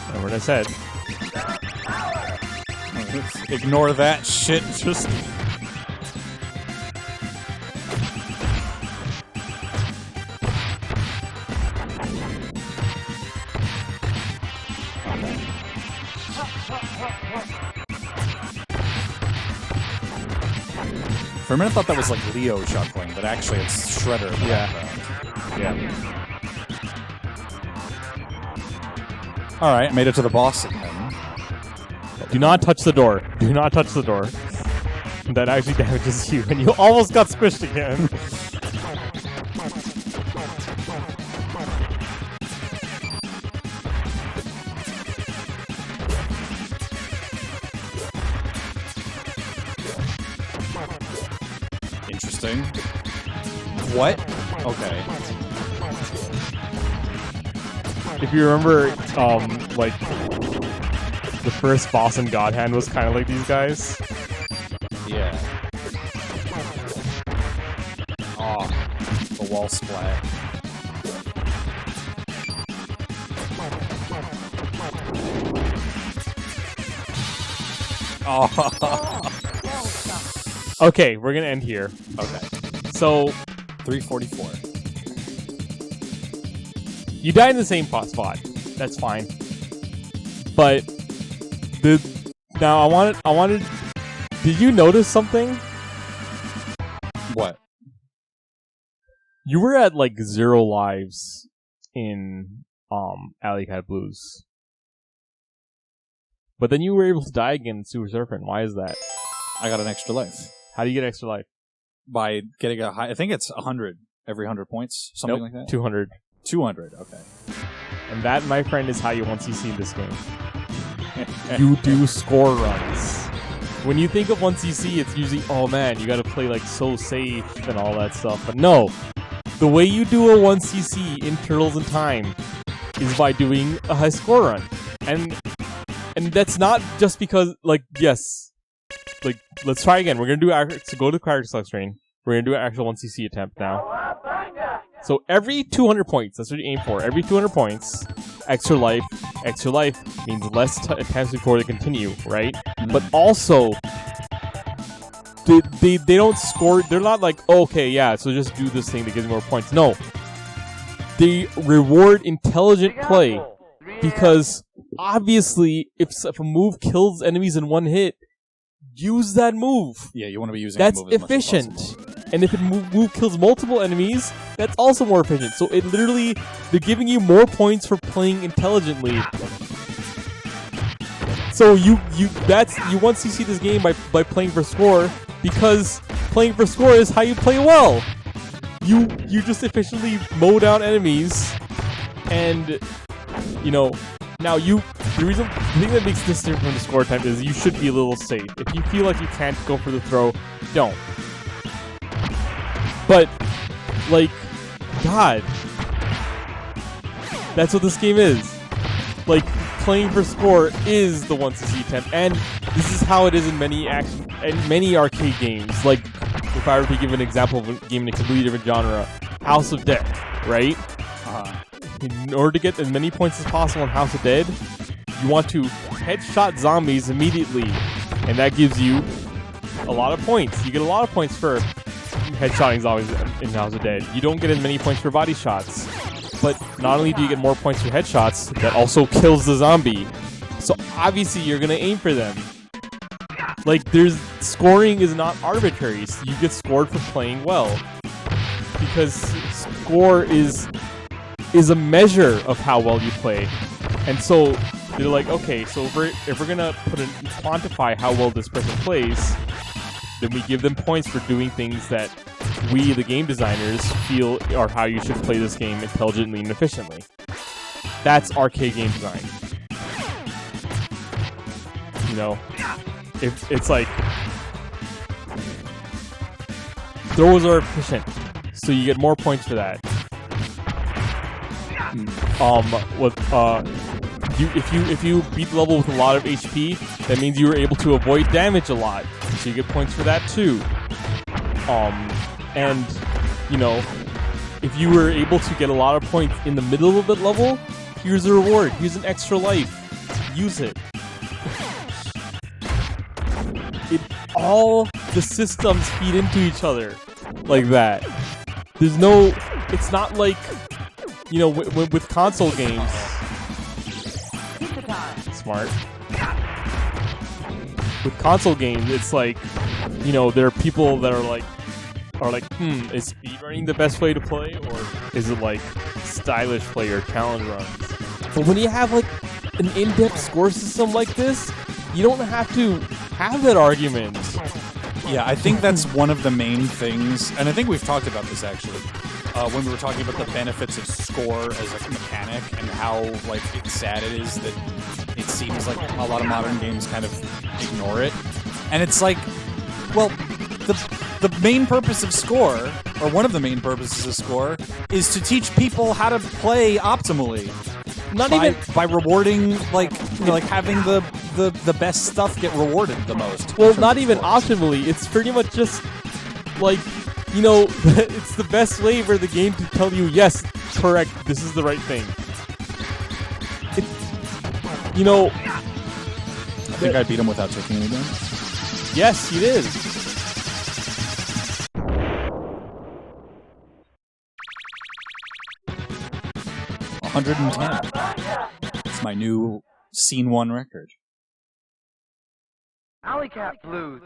Remember what I said. Ignore that shit. Just for a minute, I thought that was like Leo shuffling, but actually it's Shredder. In the background. Yeah. All right, made it to the boss again. Do not touch the door. Do not touch the door. That actually damages you, and you almost got squished again. Interesting. What? Okay. If you remember, like, the first boss in God Hand was kind of like these guys. Yeah. Oh, the wall splat. Oh. Okay, we're gonna end here. Okay. So, 344. you died in the same spot. That's fine. But now I wanted. Did you notice something? What? You were at like 0 lives in Alley Cat Blues, but then you were able to die again in Super Serpent. Why is that? I got an extra life. How do you get extra life? By getting a high, I think it's 100 every 100 points, something like that. 200. 200. Okay. And that, my friend, is how you want CC in this game. You do score runs. When you think of 1cc, it's usually, oh man, you gotta play like so safe and all that stuff. But no, the way you do a 1cc in Turtles in Time is by doing a high score run. And that's not just because, like, yes, like, let's try again. We're gonna do, so go to the character select screen. We're gonna do an actual 1cc attempt now. So every 200 points, that's what you aim for. Every 200 points, extra life means less attempts before they continue, right? But also, they don't score, they're not like, oh, okay, yeah, so just do this thing that gives me more points. No. They reward intelligent play, because obviously, if a move kills enemies in one hit, use that move. Yeah, you want to be using that's that move as efficient. much as possible. And if it move kills multiple enemies, that's also more efficient. So it literally, they're giving you more points for playing intelligently. So you want to see this game by playing for score, because playing for score is how you play well. You just efficiently mow down enemies, and you know. Now, the thing that makes this different from the score attempt is you should be a little safe. If you feel like you can't go for the throw, don't. But, like, God, that's what this game is. Like, playing for score is the 1cc attempt, and this is how it is in many arcade games. Like, if I were to give an example of a game in a completely different genre, House of Dead, right? In order to get as many points as possible in House of Dead, you want to headshot zombies immediately, and that gives you a lot of points. You get a lot of points for headshotting zombies in House of Dead. You don't get as many points for body shots. But not only do you get more points for headshots, that also kills the zombie. So obviously you're gonna aim for them. Like, scoring is not arbitrary. So you get scored for playing well. Because score is a measure of how well you play. And so they're like, okay, so if we're gonna quantify how well this person plays, then we give them points for doing things that we, the game designers, feel are how you should play this game intelligently and efficiently. That's arcade game design. You know, if it's like throws are efficient, so you get more points for that. If you beat the level with a lot of HP, that means you were able to avoid damage a lot, so you get points for that too. And you know, if you were able to get a lot of points in the middle of the level, here's a reward. Here's an extra life. Use it. All the systems feed into each other like that. It's not like, you know, with console games. Smart. With console games, it's like, you know, there are people that are like, is speedrunning the best way to play, or is it like stylish play or challenge runs? But when you have like an in-depth score system like this, you don't have to have that argument. Yeah, I think that's one of the main things, and I think we've talked about this actually, when we were talking about the benefits of score as a mechanic and how like it's sad it is that it seems like a lot of modern games kind of ignore it. And it's like, well, the main purpose of score, or one of the main purposes of score, is to teach people how to play optimally. By rewarding, like, you know, like having the best stuff get rewarded the most. Well, not even optimally. It's pretty much just like, you know, it's the best way for the game to tell you, yes, correct, this is the right thing. You know, I think I beat him without taking any damage. Yes, you did. $110. It's my new Scene 1 record. Alley Cat Blues.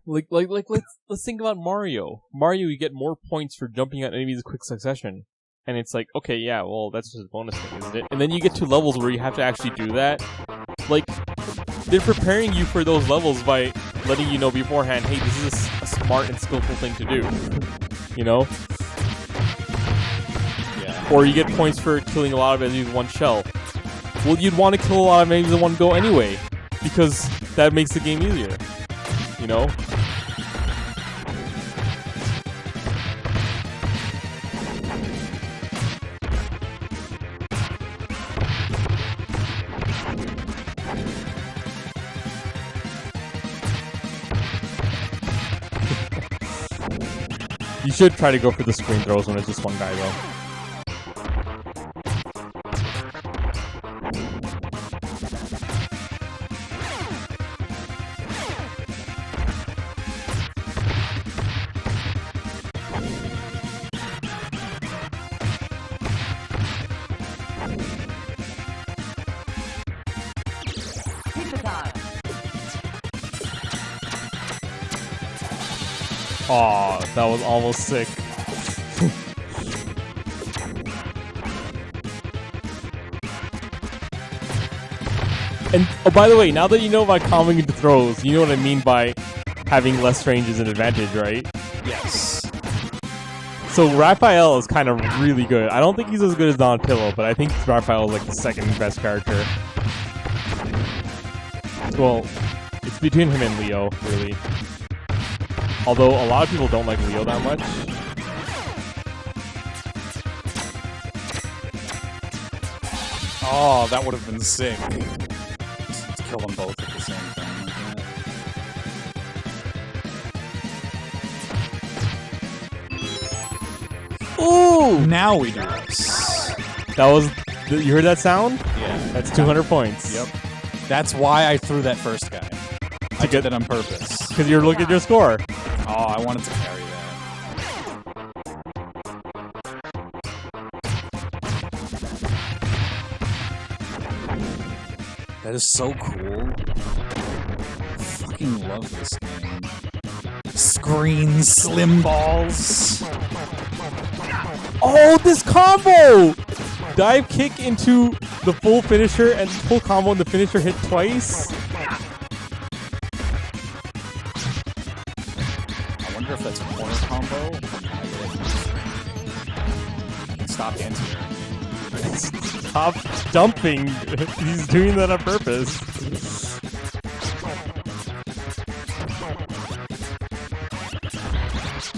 Like let's think about Mario. Mario, you get more points for jumping at enemies in quick succession. And it's like, okay, yeah, well, that's just a bonus thing, isn't it? And then you get to levels where you have to actually do that. Like, they're preparing you for those levels by letting you know beforehand, hey, this is a smart and skillful thing to do. You know? Yeah. Or you get points for killing a lot of enemies in one shell. Well, you'd want to kill a lot of enemies in one go anyway, because that makes the game easier. You know? You should try to go for the screen throws when it's just one guy, though. Aw, that was almost sick. And, oh, by the way, now that you know about calming into throws, you know what I mean by having less range is an advantage, right? Yes. So Raphael is kind of really good. I don't think he's as good as Donatello, but I think Raphael is like the second best character. Well, it's between him and Leo, really. Although a lot of people don't like Leo that much. Oh, that would have been sick. Let's kill them both at the same time. Ooh! Now we do this. That was... You heard that sound? Yeah. That's 200 points. Yep. That's why I threw that first guy. I did that on purpose. Because you're looking at your score. Oh, I wanted to carry that. That is so cool. I fucking love this game. Screen slim balls. Oh, this combo! Dive kick into the full finisher and full combo and the finisher hit twice. I wonder if that's a corner combo. Stop anti-air. Stop dumping. He's doing that on purpose.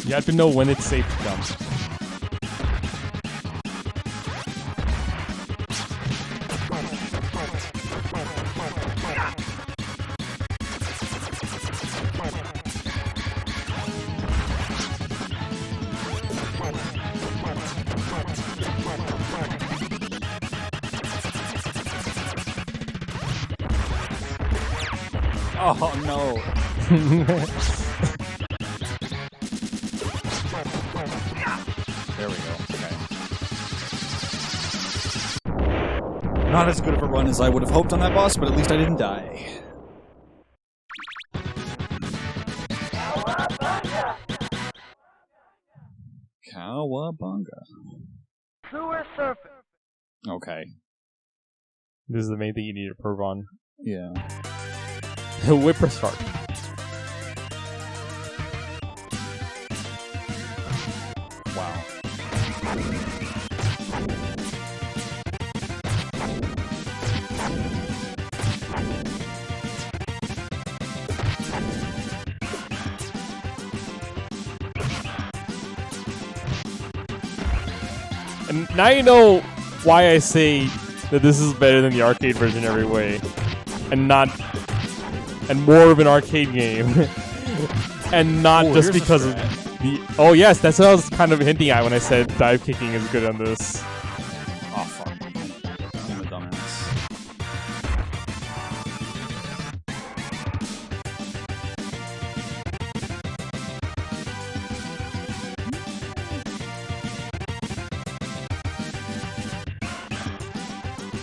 You have to know when it's safe to jump. Oh no. There we go. Okay. Not as good of a run as I would have hoped on that boss, but at least I didn't die. Cowabunga. Sewer surfing. Okay. This is the main thing you need to prove on. Yeah. Whipper start. Wow. And now you know why I say that this is better than the arcade version every way. And more of an arcade game. And not just because of the... Oh yes, that's what I was kind of hinting at when I said dive kicking is good on this. Oh fuck. I'm a dumbass.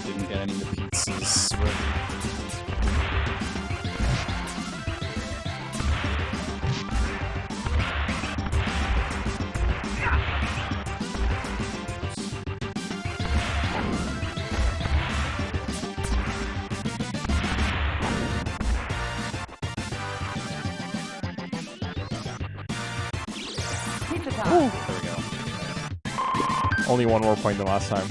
Didn't get any of the pizzas ready. Pizza time. There we go. Only one more point than last time.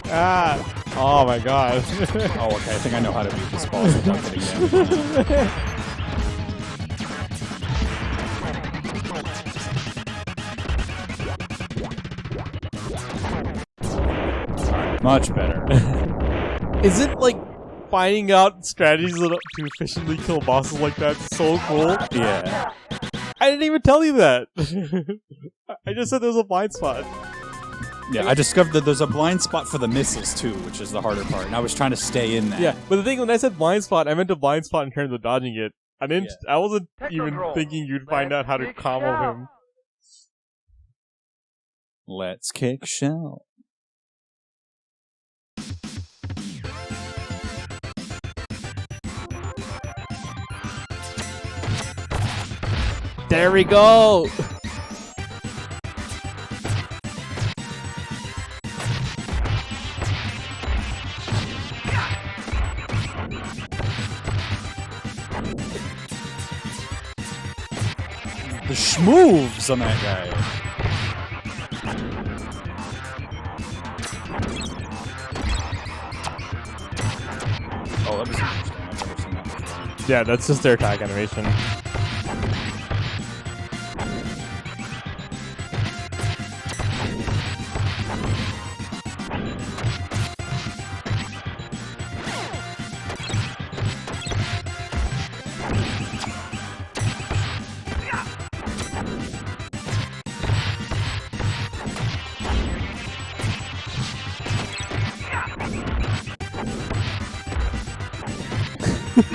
Ah! Oh my god. Oh, okay. I think I know how to beat this boss without getting damage. Much better. Is it like finding out strategies to efficiently kill bosses like that so cool? Yeah. I didn't even tell you that. I just said there was a blind spot. Yeah, I discovered that there's a blind spot for the missiles too, which is the harder part, and I was trying to stay in that. Yeah, but the thing when I said blind spot, I meant a blind spot in terms of dodging it. I didn't. Yeah. I wasn't even Technodrome. thinking you'd find out how to Let's combo kick him. Let's kick shell. There we go. The schmoves on that guy. Oh, that was interesting. I've never seen that before. Yeah, that's just their attack animation.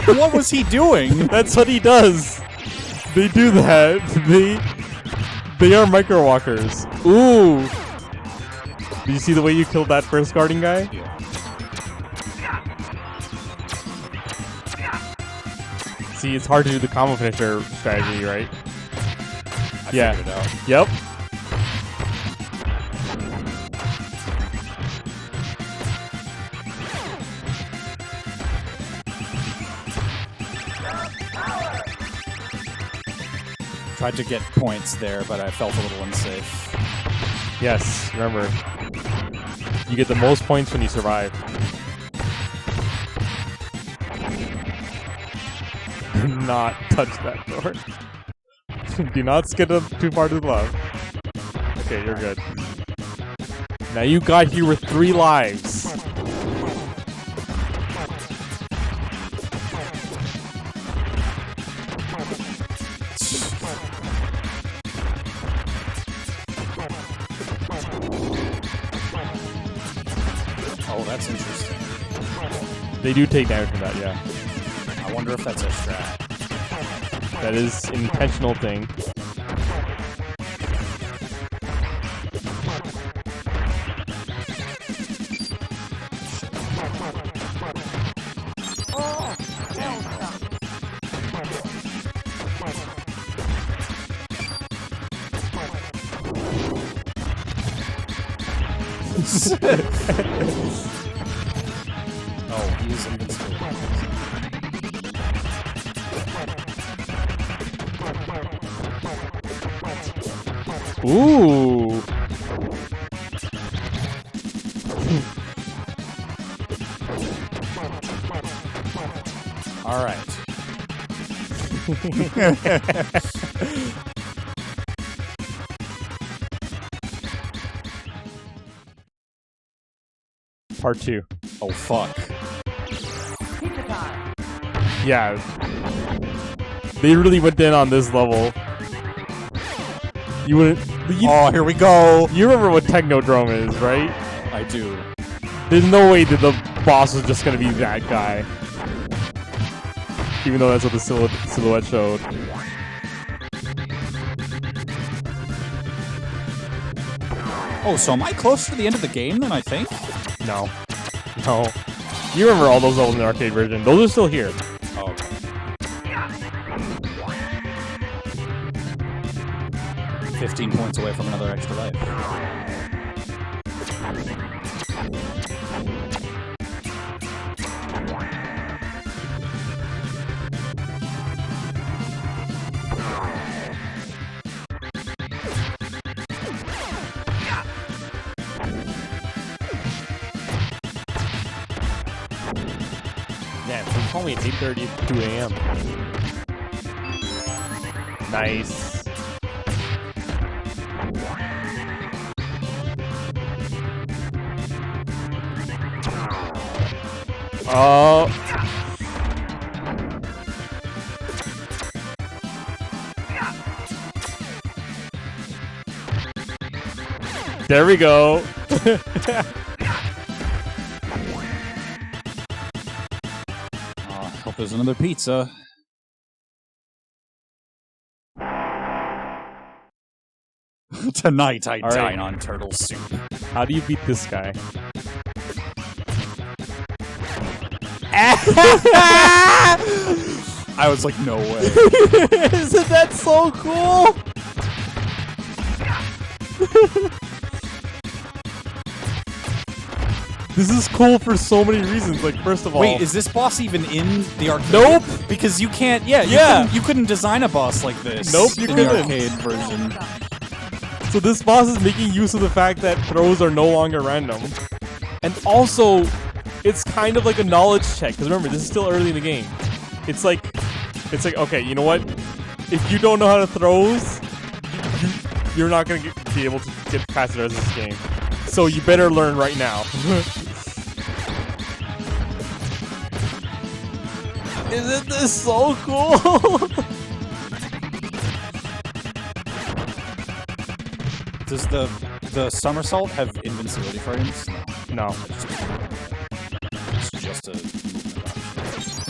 What was he doing? That's what he does. They do that. They are micro walkers. Ooh. Did you see the way you killed that first guarding guy? Yeah. See, it's hard to do the combo finisher strategy, right? I figured it out. Yep. Tried to get points there, but I felt a little unsafe. Yes, remember. You get the most points when you survive. Do not touch that door. Do not skid up too far to the left. Okay, you're good. Now you got here with 3 lives. Oh, that's interesting. They do take damage from that, yeah. I wonder if that's a strat. That is an intentional thing. Oh, he's invincible. Ooh. All right. Part 2. Oh, fuck. Pizza time. Yeah. They really went in on this level. You wouldn't. Oh, here we go. You remember what Technodrome is, right? I do. There's no way that the boss was just gonna be that guy. Even though that's what the silhouette showed. Oh, so am I closer to the end of the game than I think? No. No. You remember all those levels in the arcade version. Those are still here. Oh, okay. 15 points away from another extra life. Yeah, so call me at 8:30 to 2 a.m. Nice. Oh. There we go. Hope there's another pizza. Tonight I dine on turtle soup. How do you beat this guy? I was like, no way. Isn't that so cool? This is cool for so many reasons. Like, first of all, Wait, is this boss even in the arcade? Nope. Because you can't. Yeah, you couldn't design a boss like this. Nope, you in couldn't. the arcade version. so this boss is making use of the fact that throws are no longer random, and also, it's kind of like a knowledge check. Because remember, this is still early in the game. It's like, okay, you know what? If you don't know how to throws, you're not gonna be able to get past the rest of this game. So you better learn right now. Isn't this so cool? Does the somersault have invincibility frames? No. No. It's just a movement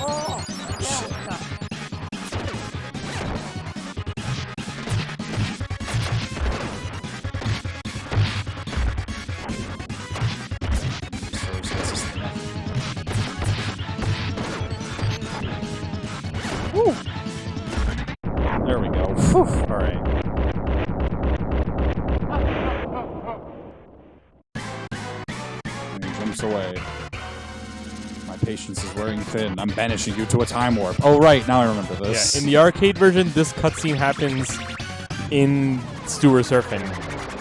option. keeps away. My patience is wearing thin. I'm banishing you to a time warp. Oh, right. Now I remember this. Yeah, in the arcade version, this cutscene happens in Sewer Surfing,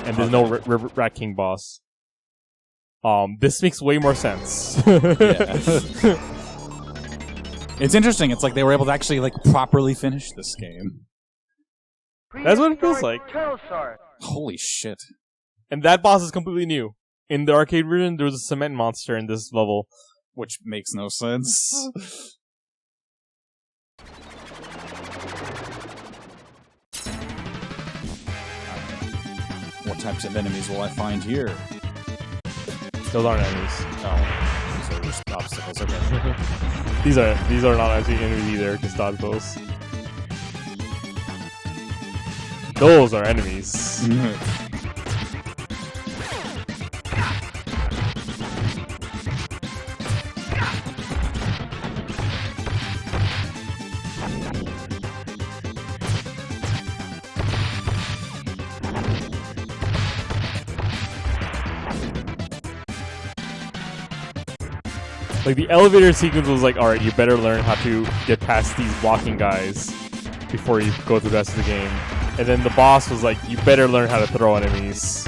and there's no Rat King boss. This makes way more sense. Yeah. It's interesting. It's like they were able to actually like properly finish this game. That's what it feels like. Holy shit. And that boss is completely new. In the arcade version, there was a cement monster in this level. Which makes no sense. What types of enemies will I find here? Those aren't enemies. Oh, these are just obstacles. Okay. These are not actually enemies either. Just dodge those. Those are enemies. Like, the elevator sequence was like, alright, you better learn how to get past these blocking guys before you go through the rest of the game. And then the boss was like, you better learn how to throw enemies.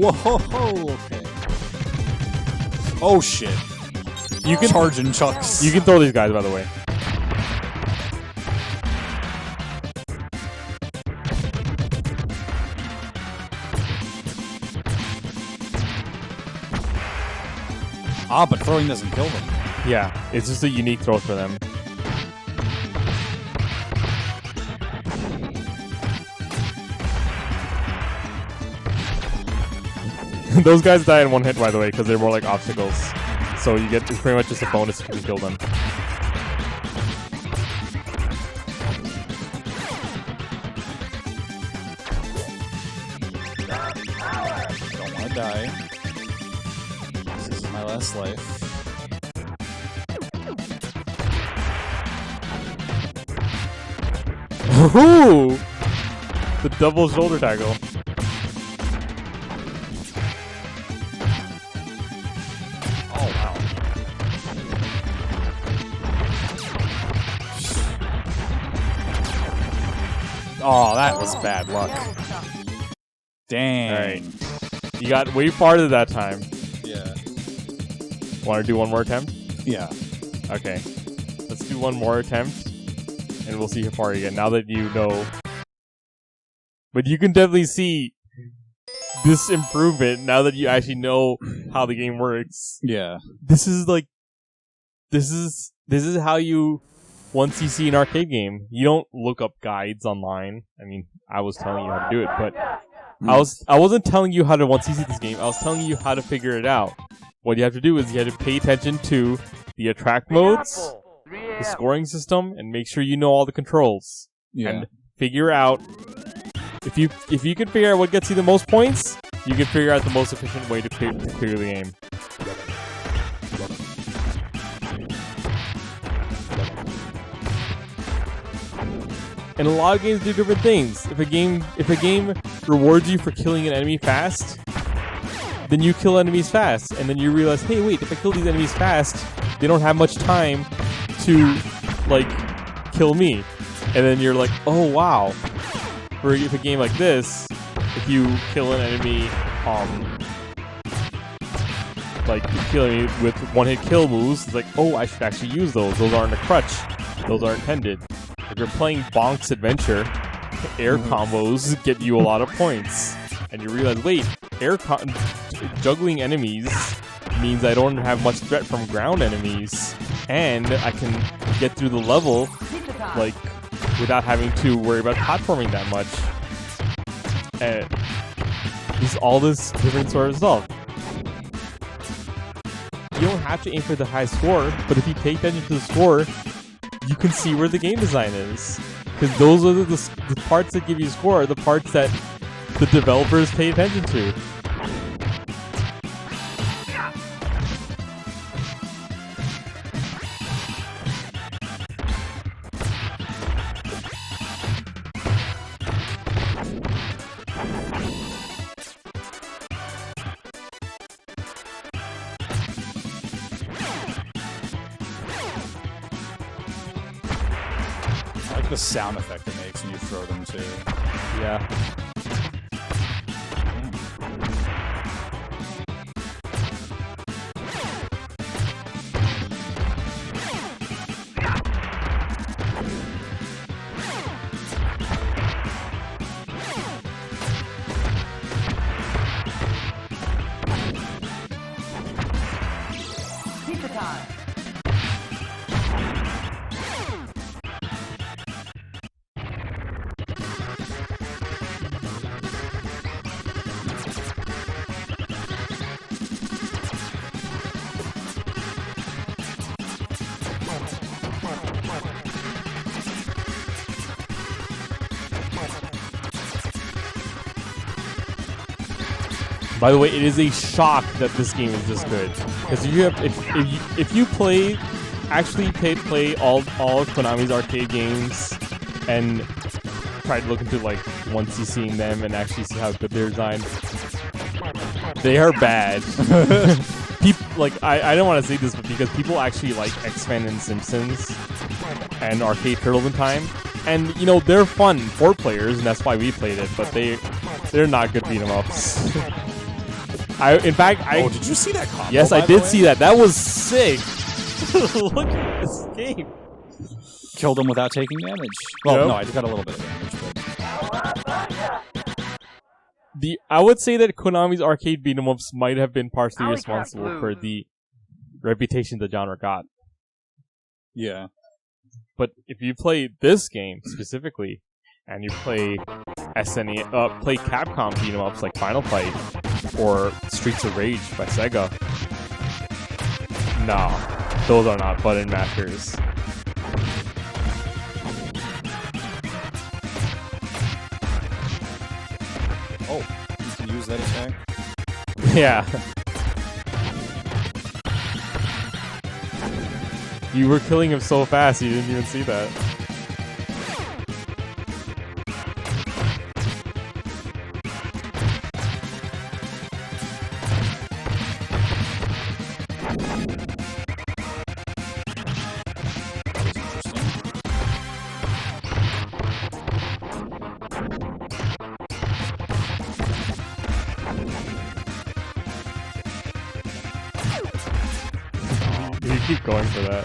Whoa, okay. Oh shit. You can charging chucks. You can throw these guys, by the way. Ah, but throwing doesn't kill them. Yeah, it's just a unique throw for them. Those guys die in one hit, by the way, because they're more like obstacles. So you get, it's pretty much just a bonus if you can kill them. Don't want to die. This is my last life. Ooh! The double shoulder tackle. Oh, that was bad luck. Dang. Alright. You got way farther that time. Yeah. Want to do one more attempt? Yeah. Okay. Let's do one more attempt, and we'll see how far you get, now that you know. But you can definitely see this improvement now that you actually know how the game works. Yeah. This is like... This is how you... Once you see an arcade game, you don't look up guides online. I mean, I was telling you how to do it, but I wasn't telling you how to, once you see this game, I was telling you how to figure it out. What you have to do is you have to pay attention to the attract modes, the scoring system, and make sure you know all the controls. Yeah. And figure out, if you can figure out what gets you the most points, you can figure out the most efficient way to clear the game. And a lot of games do different things. If a game rewards you for killing an enemy fast, then you kill enemies fast, and then you realize, hey, wait, if I kill these enemies fast, they don't have much time to like kill me. And then you're like, oh wow. For a game like this, if you kill an enemy, like you kill an enemy with one-hit kill moves, it's like, oh, I should actually use those. Those aren't a crutch. Those are intended. If you're playing Bonk's Adventure, air combos get you a lot of points. And you realize, wait, juggling enemies means I don't have much threat from ground enemies. And I can get through the level, like, without having to worry about platforming that much. And there's all this different sort of stuff. You don't have to aim for the high score, but if you pay attention to the score, you can see where the game design is. Because those are the parts that give you a score, are the parts that the developers pay attention to. I like the sound effect it makes when you throw them too. Yeah. Pizza time. By the way, it is a shock that this game is this good. Because if you play all Konami's arcade games and try to look into like once you seeing them and actually see how good they're designed, they are bad. I don't want to say this, but because people actually like X-Men and Simpsons and Arcade Turtles in Time, and you know they're fun for players, and that's why we played it. But they're not good beat 'em ups. Oh, did you see that combo? Yes, I by the did way? see that. That was sick. Look at this game. Killed him without taking damage. Well, Yep. no, I got a little bit of damage, but I would say that Konami's arcade beat 'em ups might have been partially Alley responsible Cat for Blues. the reputation the genre got. yeah. But if you play this game specifically, and you play play Capcom beat 'em ups like Final Fight or Streets of Rage by Sega, no, those are not button mashers. Oh, you can use that attack. Yeah. You were killing him so fast, you didn't even see that. That was interesting. You keep going for that.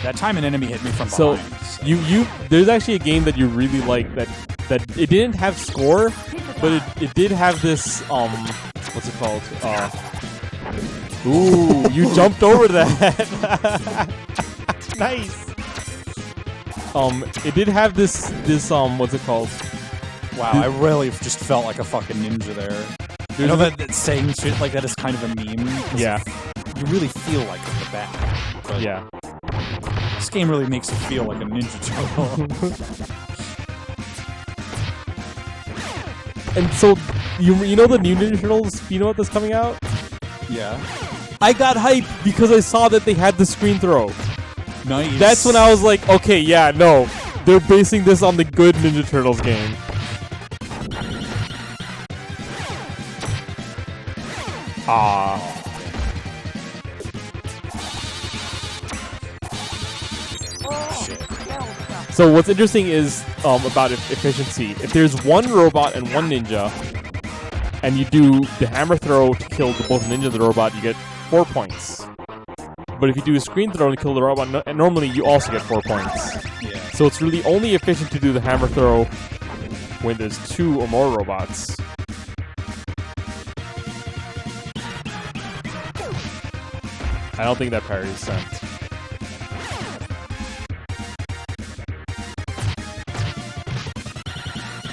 That time an enemy hit me from So behind. there's actually a game that you really like that it didn't have score, but it did have this what's it called? Ooh, you jumped over that. Nice. It did have this what's it called? Wow, I really just felt like a fucking ninja there. I know that saying shit like that is kind of a meme. 'Cause Yeah. You really feel like the bad. But Yeah. this game really makes you feel like a Ninja Turtle. And so you know the new Ninja Turtles beat 'em up that's coming out? yeah. I got hyped because I saw that they had the screen throw. Nice. That's when I was like, okay, yeah, no. They're basing this on the good Ninja Turtles game. Ah. Shit. So what's interesting is about efficiency. If there's one robot and one ninja, and you do the hammer throw to kill both the ninja and the robot, you get 4 points. But if you do a screen throw to kill the robot, normally you also get 4 points. Yeah. So it's really only efficient to do the hammer throw when there's 2 or more robots. I don't think that parry is sent.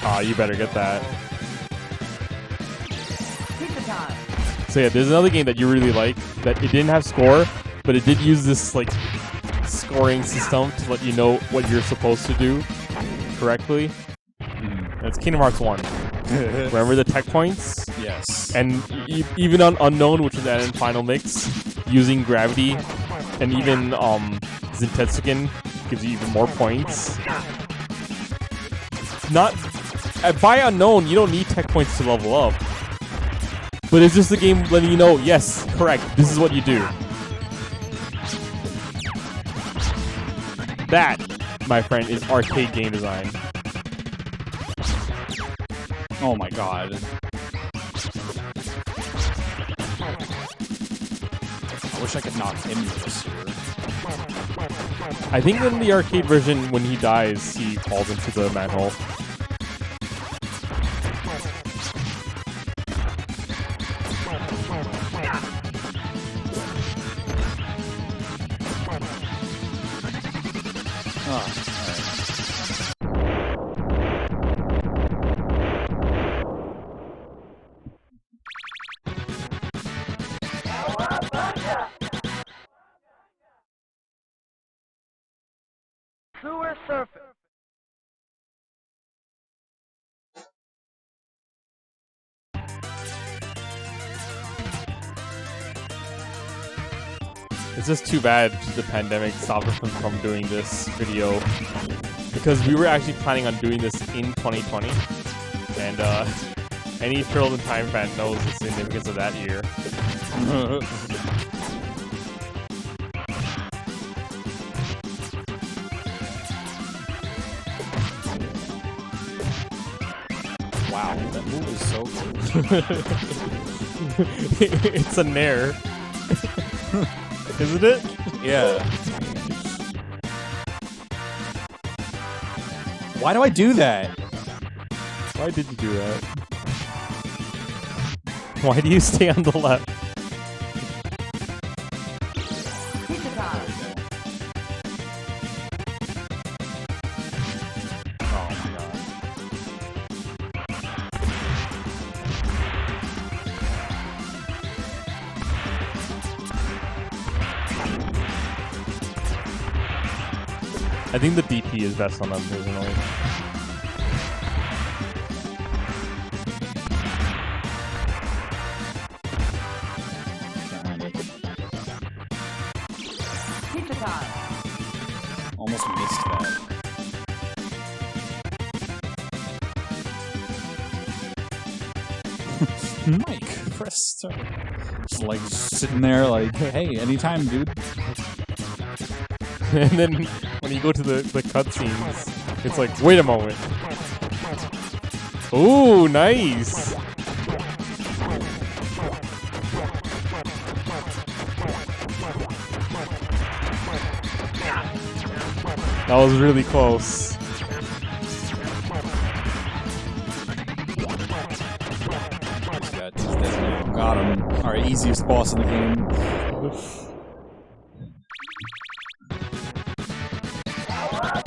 Ah, you better get that. Pizza time. So yeah, there's another game that you really like that it didn't have score, but it did use this like scoring system to let you know what you're supposed to do correctly. And it's Kingdom Hearts 1. Remember the tech points? Yes. And even on Unknown, which was added in Final Mix, using gravity, and even Zentetsuken gives you even more points. Not by Unknown, you don't need tech points to level up. But it's just the game letting you know, yes, correct, this is what you do. That, my friend, is arcade game design. Oh my god. I wish I could knock him this year. I think in the arcade version, when he dies, he falls into the manhole. Sewer surface. It's just too bad the pandemic stopped us from doing this video, because we were actually planning on doing this in 2020, and any Turtle in Time fan knows the significance of that year. Wow, that move is so cool. It's a nair. Isn't it? Yeah. Why do I do that? Why did you do that? Why do you stay on the left? Pizza time. Oh my god. I think the DP is best on them personally. Pizza time. Almost missed that. Mike, press start. Just like sitting there like, hey, anytime, dude. And then when you go to the cutscenes, it's like, wait a moment. Ooh, nice. That was really close. Got him. Alright, easiest boss in the game.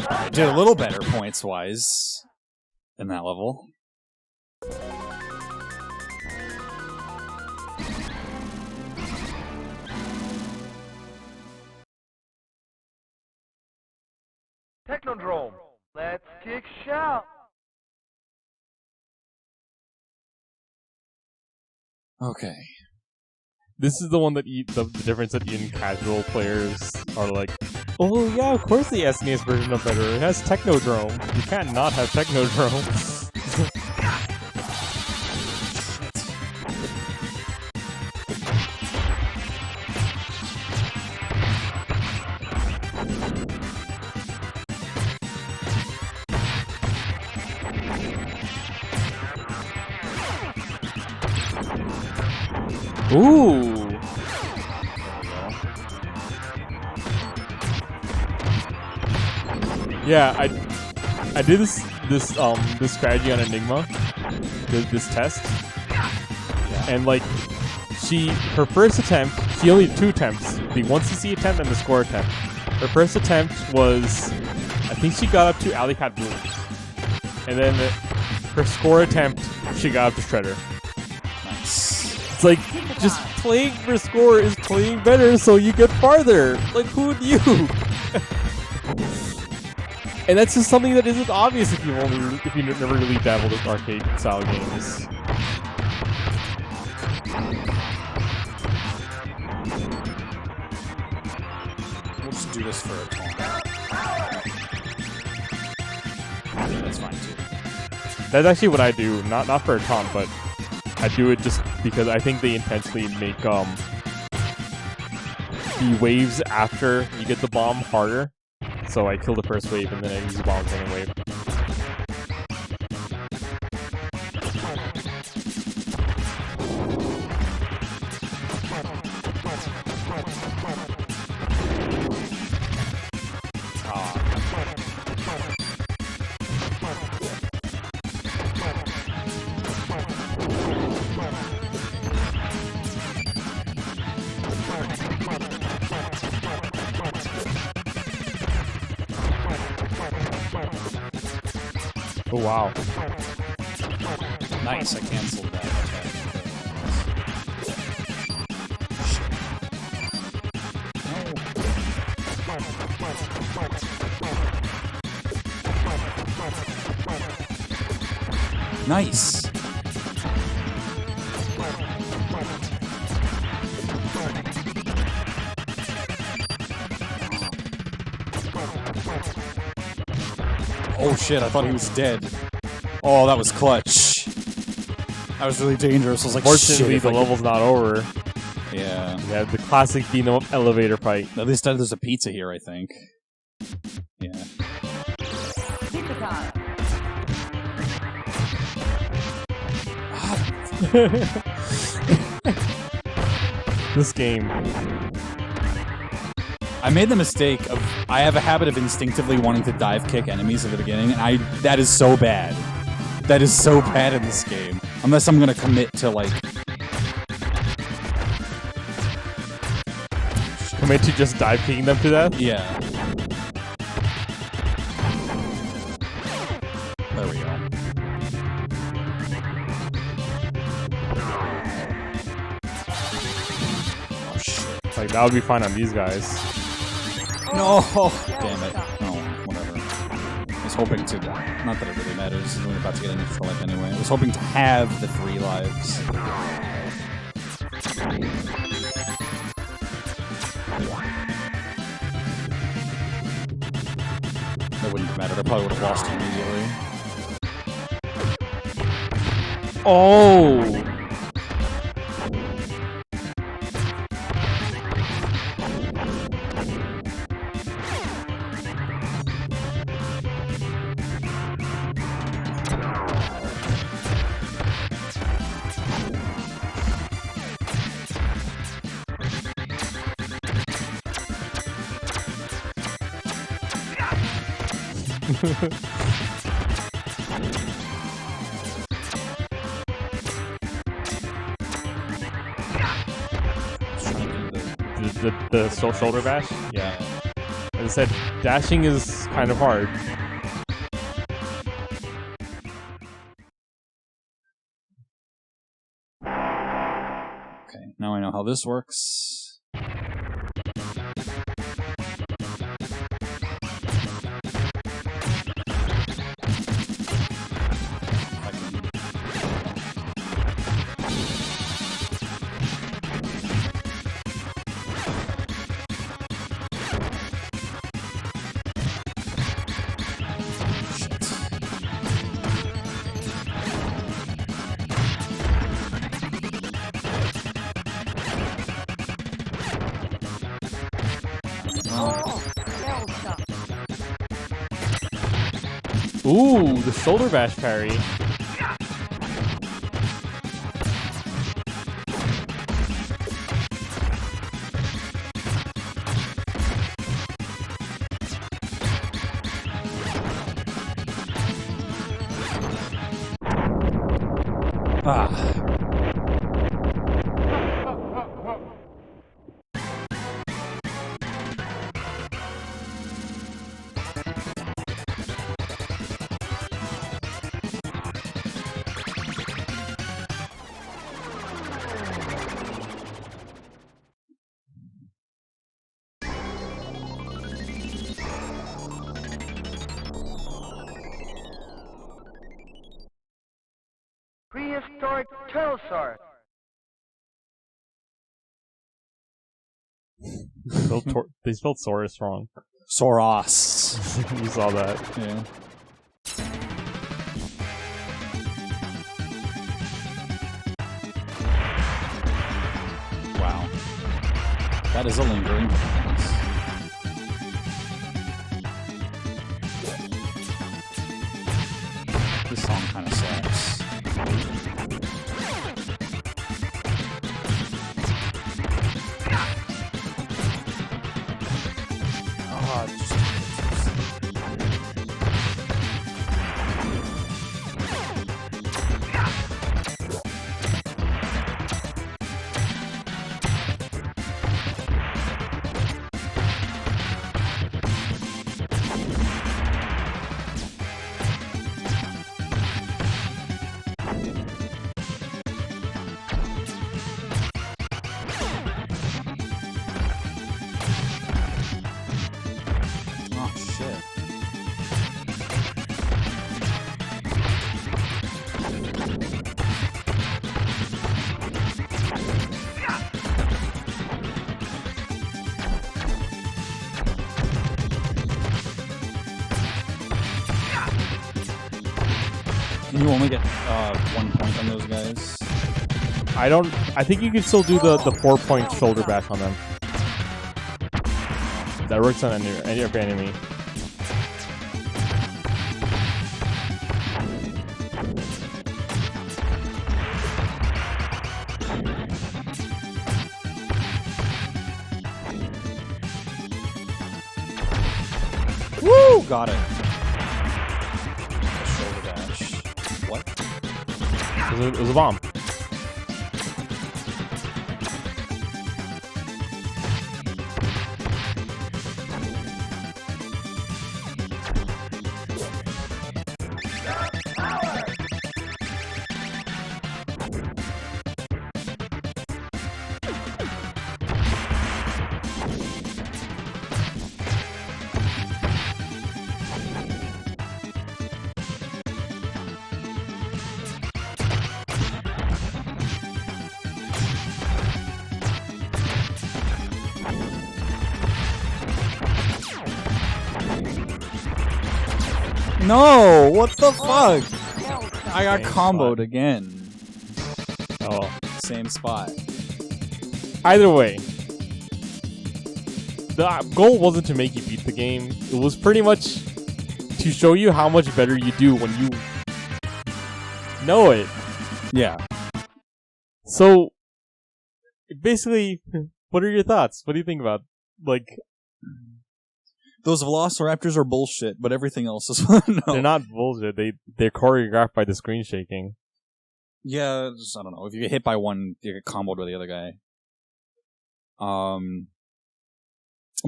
I did a little better points-wise in that level. Technodrome. Let's kick shout. Okay. This is the one that the difference that even casual players are like, oh yeah, of course the SNES version of better. It has Technodrome. You can't not have Technodrome. Ooh. Yeah, I did this strategy on Enigma, this test, and like her first attempt, she only had 2 attempts, the 1cc attempt and the score attempt. Her first attempt was, I think she got up to Alley Cat Blue, and then her score attempt, she got up to Shredder. Nice. like, just playing for score is playing better so you get farther. Like, who knew? And that's just something that isn't obvious if you never really dabbled with arcade style games. We'll just do this for a taunt. That's fine too. That's actually what I do, not for a taunt, but I do it just because I think they intentionally make the waves after you get the bomb harder. So I kill the first wave and then I use the bomb on the second wave. Oh wow. Nice, I canceled that. Nice. Oh shit, I thought he was dead. Oh, that was clutch. That was really dangerous. I was like, Fortunately, shit, the level's not over. Yeah. We have the classic beat 'em up elevator fight. At least there's a pizza here, I think. Yeah. Pizza time. This game. I made the mistake of I have a habit of instinctively wanting to dive kick enemies at the beginning, and that is so bad. That is so bad in this game. Unless I'm gonna commit to like Commit to just dive kicking them to death? yeah. There we go. Oh shit. Like, that would be fine on these guys. No! Damn it. Oh, whatever. I was hoping to... Not that it really matters. We're about to get an extra life anyway. I was hoping to have the 3 lives. That wouldn't have mattered. I probably would have lost immediately. Oh! the shoulder bash? Yeah. As I said, dashing is kind of hard. Okay, now I know how this works. Ooh, the shoulder bash parry. Ah. Prehistoric pterosaur. They spelled Saurus wrong. Soros. You saw that. Yeah. Wow. That is a lingering difference. This song kind of slaps. Oh, shit. Can you only get 1 point on those guys? I think you can still do the 4-point shoulder bash on them. That works on any enemy. Woo! Got it. Shoulder dash. What? It was a bomb. No! What the fuck? I got comboed again. Oh. Same spot. Either way, the goal wasn't to make you beat the game. It was pretty much to show you how much better you do when you know it. Yeah. So, basically, what are your thoughts? What do you think about, like... Those velociraptors are bullshit, but everything else is no. They're not bullshit. They're choreographed by the screen shaking. Yeah, just, I don't know. If you get hit by one, you get comboed by the other guy.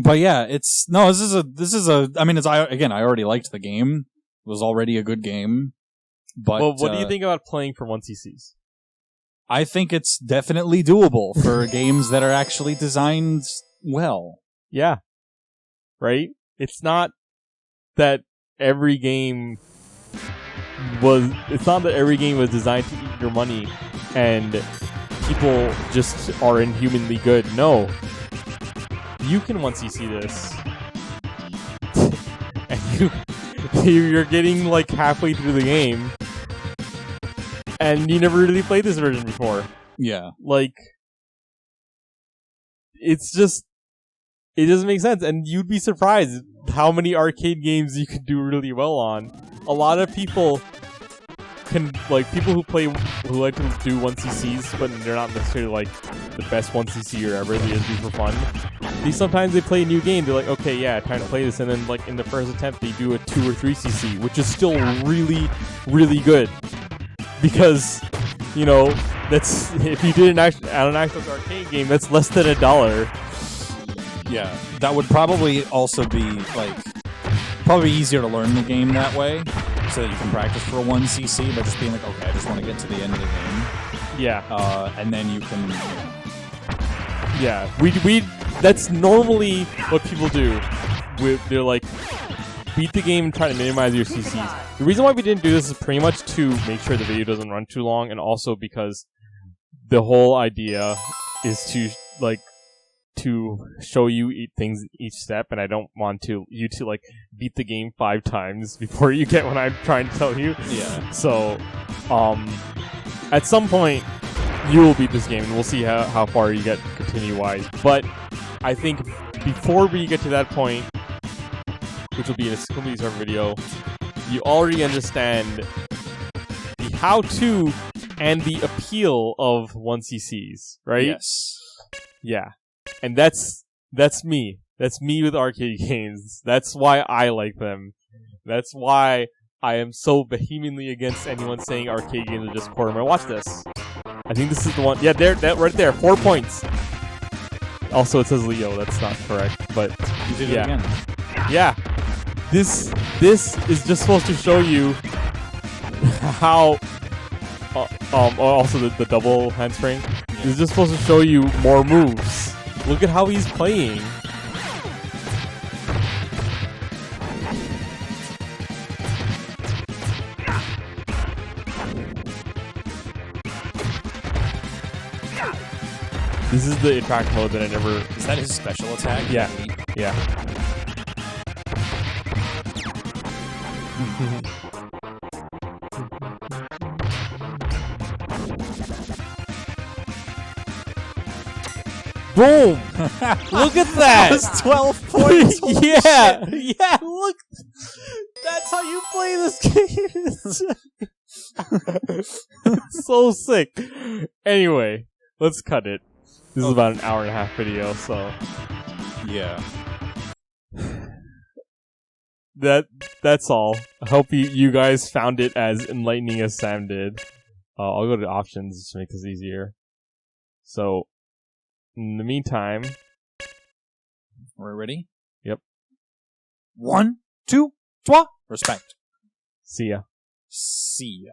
But yeah, this is a. I mean, I already liked the game. It was already a good game. But well, what do you think about playing for 1cc's? I think it's definitely doable for games that are actually designed well. Yeah. Right? It's not that every game was designed to eat your money and people just are inhumanly good. No. You can 1cc this. And you're getting like halfway through the game and you never really played this version before. Yeah. Like, it's just, it doesn't make sense, and you'd be surprised how many arcade games you could do really well on. A lot of people can, like, people who like to do 1cc's, but they're not necessarily like the best 1cc or ever. They just do for fun. Sometimes they play a new game. They're like, okay, yeah, time to play this, and then like in the first attempt they do a 2 or 3cc, which is still really, really good. Because, you know, that's, if you did an actual arcade game, that's less than $1. Yeah, that would probably also be, like, probably easier to learn the game that way, so that you can practice for a 1cc by just being like, okay, I just want to get to the end of the game. Yeah. And then you can... Yeah, we that's normally what people do. They're like, beat the game and try to minimize your CCs. The reason why we didn't do this is pretty much to make sure the video doesn't run too long, and also because the whole idea is to show you things each step, and I don't want you to like beat the game 5 times before you get what I'm trying to tell you. Yeah. So, at some point, you will beat this game, and we'll see how far you get continue-wise. But I think before we get to that point, which will be in a completely separate video, you already understand the how-to and the appeal of 1cc's, right? Yes. Yeah. And that's me. That's me with arcade games. That's why I like them. That's why I am so vehemently against anyone saying arcade games are just quarter. Watch this. I think this is the one. Yeah, that right there. 4 points. Also, it says Leo. That's not correct, but You did it again. yeah. This is just supposed to show you how. Also the double handspring. This is just supposed to show you more moves. Look at how he's playing. This is the attract mode that I never... Is that his special attack? Yeah. Yeah. Boom! Look at that! That was 12 points! Holy yeah! shit. Yeah, look! That's how you play this game! It's so sick. Anyway, let's cut it. This is about an hour and a half video, so... Yeah. That's all. I hope you guys found it as enlightening as Sam did. I'll go to options to make this easier. So... In the meantime... We're ready? Yep. 1, 2, 3. Respect. See ya. See ya.